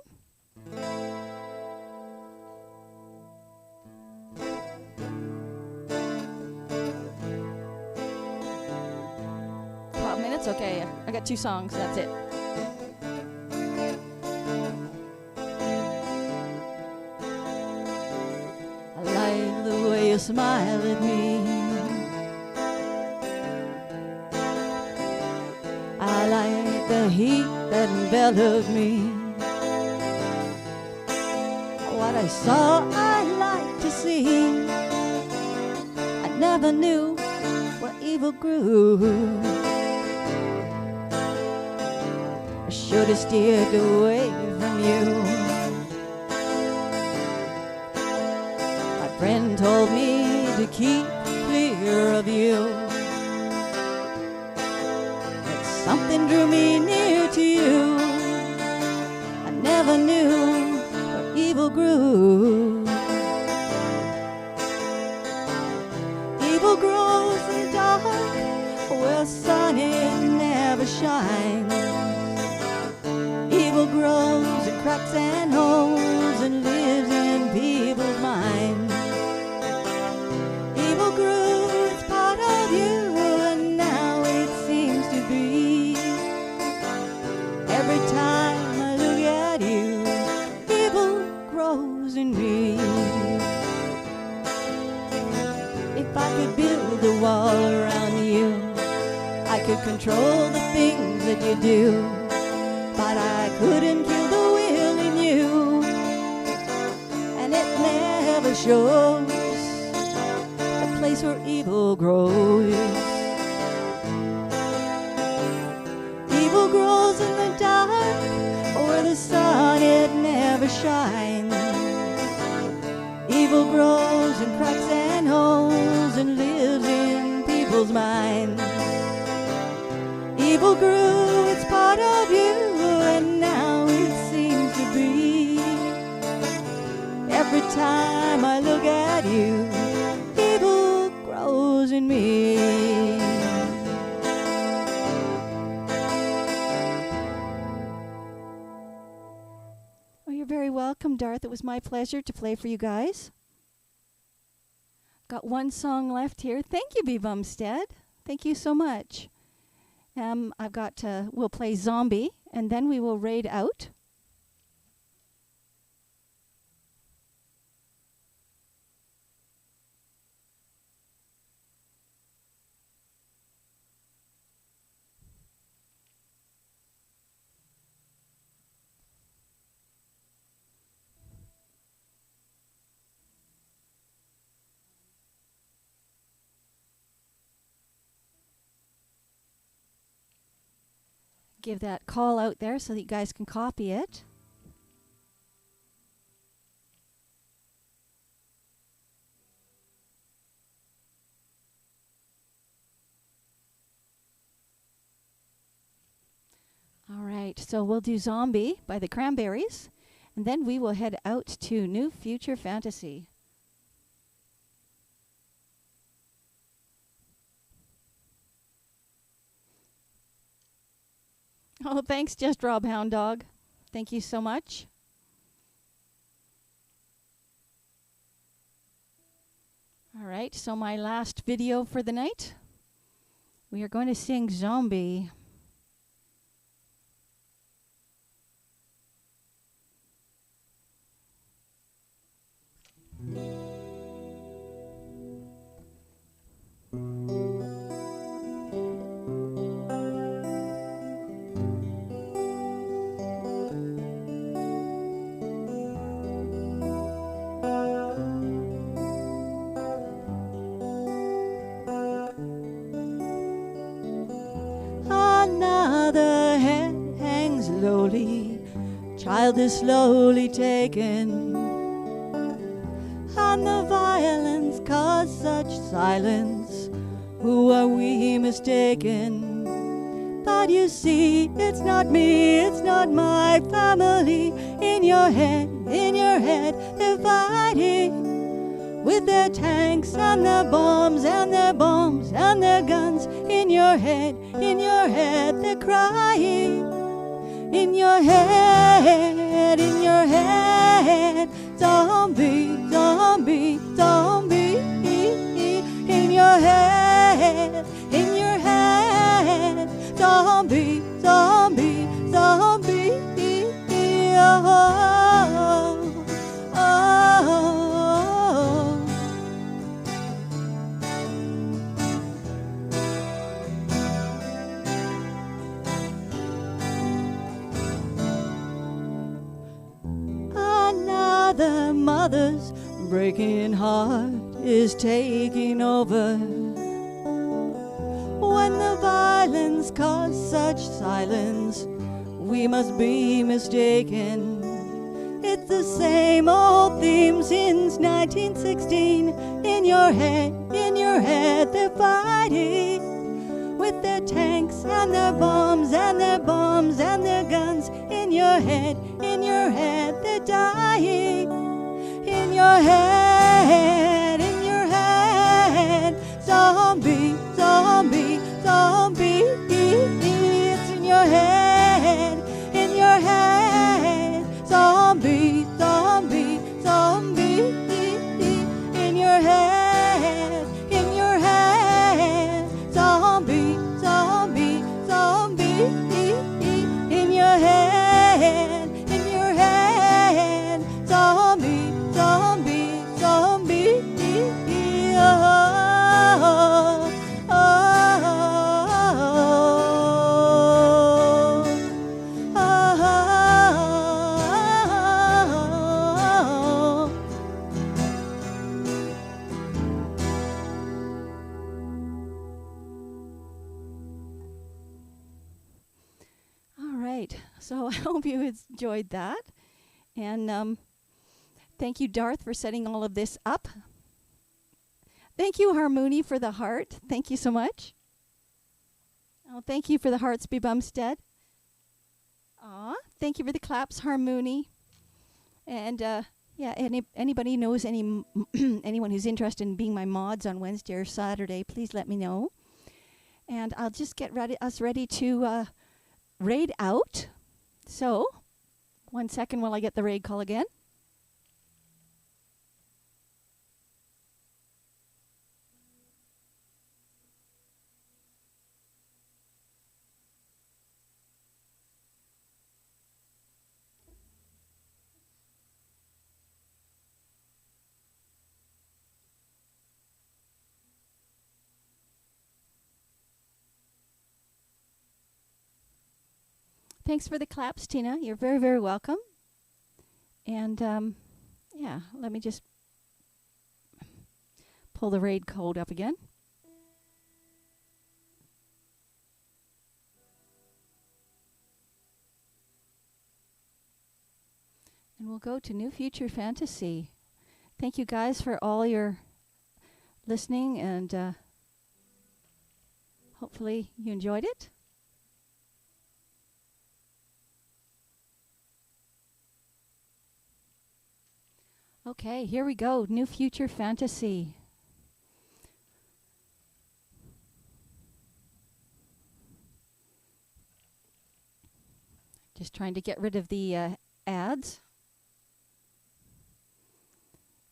12 minutes? Okay, I got 2 songs, that's it. I like the way you smile at me. I like the heat that enveloped me. What I saw, I like to see. I never knew where evil grew. I should have steered away from you. My friend told me to keep clear of you. drew me near to you. I never knew where evil grew. Evil grows in the dark where the sun it never shines. Evil grows in cracks and holes and lives in people's minds. Evil grew, it's part of you, and now it seems to be. Every time I look at you, evil grows in me. If I could build a wall around you, I could control the things that you do, but I couldn't kill the will in you, and it never shows the place where evil grows. Evil grows in the dark where the sun it never shines. Evil grows in cracks and holes and lives in people's minds. Evil grew, it's part of you, and now it seems to be. Every time I look at you, evil grows in me. Well, you're very welcome, Darth. It was my pleasure to play for you guys. Got one song left here. Thank you, B. Bumstead. Thank you so much. We'll play Zombie, and then we will raid out. Give that call out there so that you guys can copy it. All right, so we'll do Zombie by the Cranberries, and then we will head out to New Future Fantasy. Oh, thanks, Just Rob Hound Dog. Thank you so much. All right, so my last video for the night. We are going to sing Zombie. Another head hangs lowly, child is slowly taken, and the violence caused such silence. Who are we mistaken? But you see, it's not me, it's not my family. In your head, they're fighting with their tanks and their bombs and their bombs and their guns. In your head, they're crying. In your head, zombie, zombie, zombie. In your head, zombie, zombie, zombie. Oh, oh, oh. Another mother's breaking heart is taking over. When the violence caused such silence, we must be mistaken. It's the same old theme since 1916. In your head, they're fighting with their tanks and their bombs and their bombs and their guns. In your head, they're dying. In your head, zombie, zombie, zombie. It's in your head, zombie, zombie, zombie. In your head, zombie, zombie, zombie. In your head, zombie, zombie, zombie. All right. So I hope you enjoyed that. And thank you, Darth, for setting all of this up. Thank you, Harmony, for the heart. Thank you so much. Oh, thank you for the hearts, B. Bumstead. Aw, thank you for the claps, Harmony. And yeah, anybody knows anyone who's interested in being my mods on Wednesday or Saturday, please let me know. And I'll just get us ready to raid out. So, 1 second while I get the raid call again. Thanks for the claps, Tina. You're very, very welcome. And yeah, let me just pull the raid code up again. And we'll go to New Future Fantasy. Thank you guys for all your listening, and hopefully you enjoyed it. Okay, here we go. New Future Fantasy. Just trying to get rid of the ads.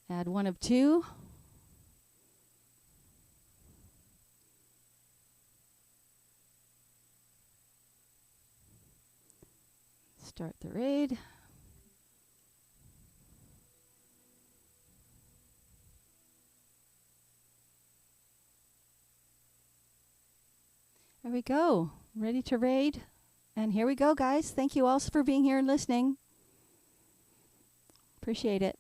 Add 1 of 2. Start the raid. There we go. Ready to raid. And here we go, guys. Thank you all for being here and listening. Appreciate it.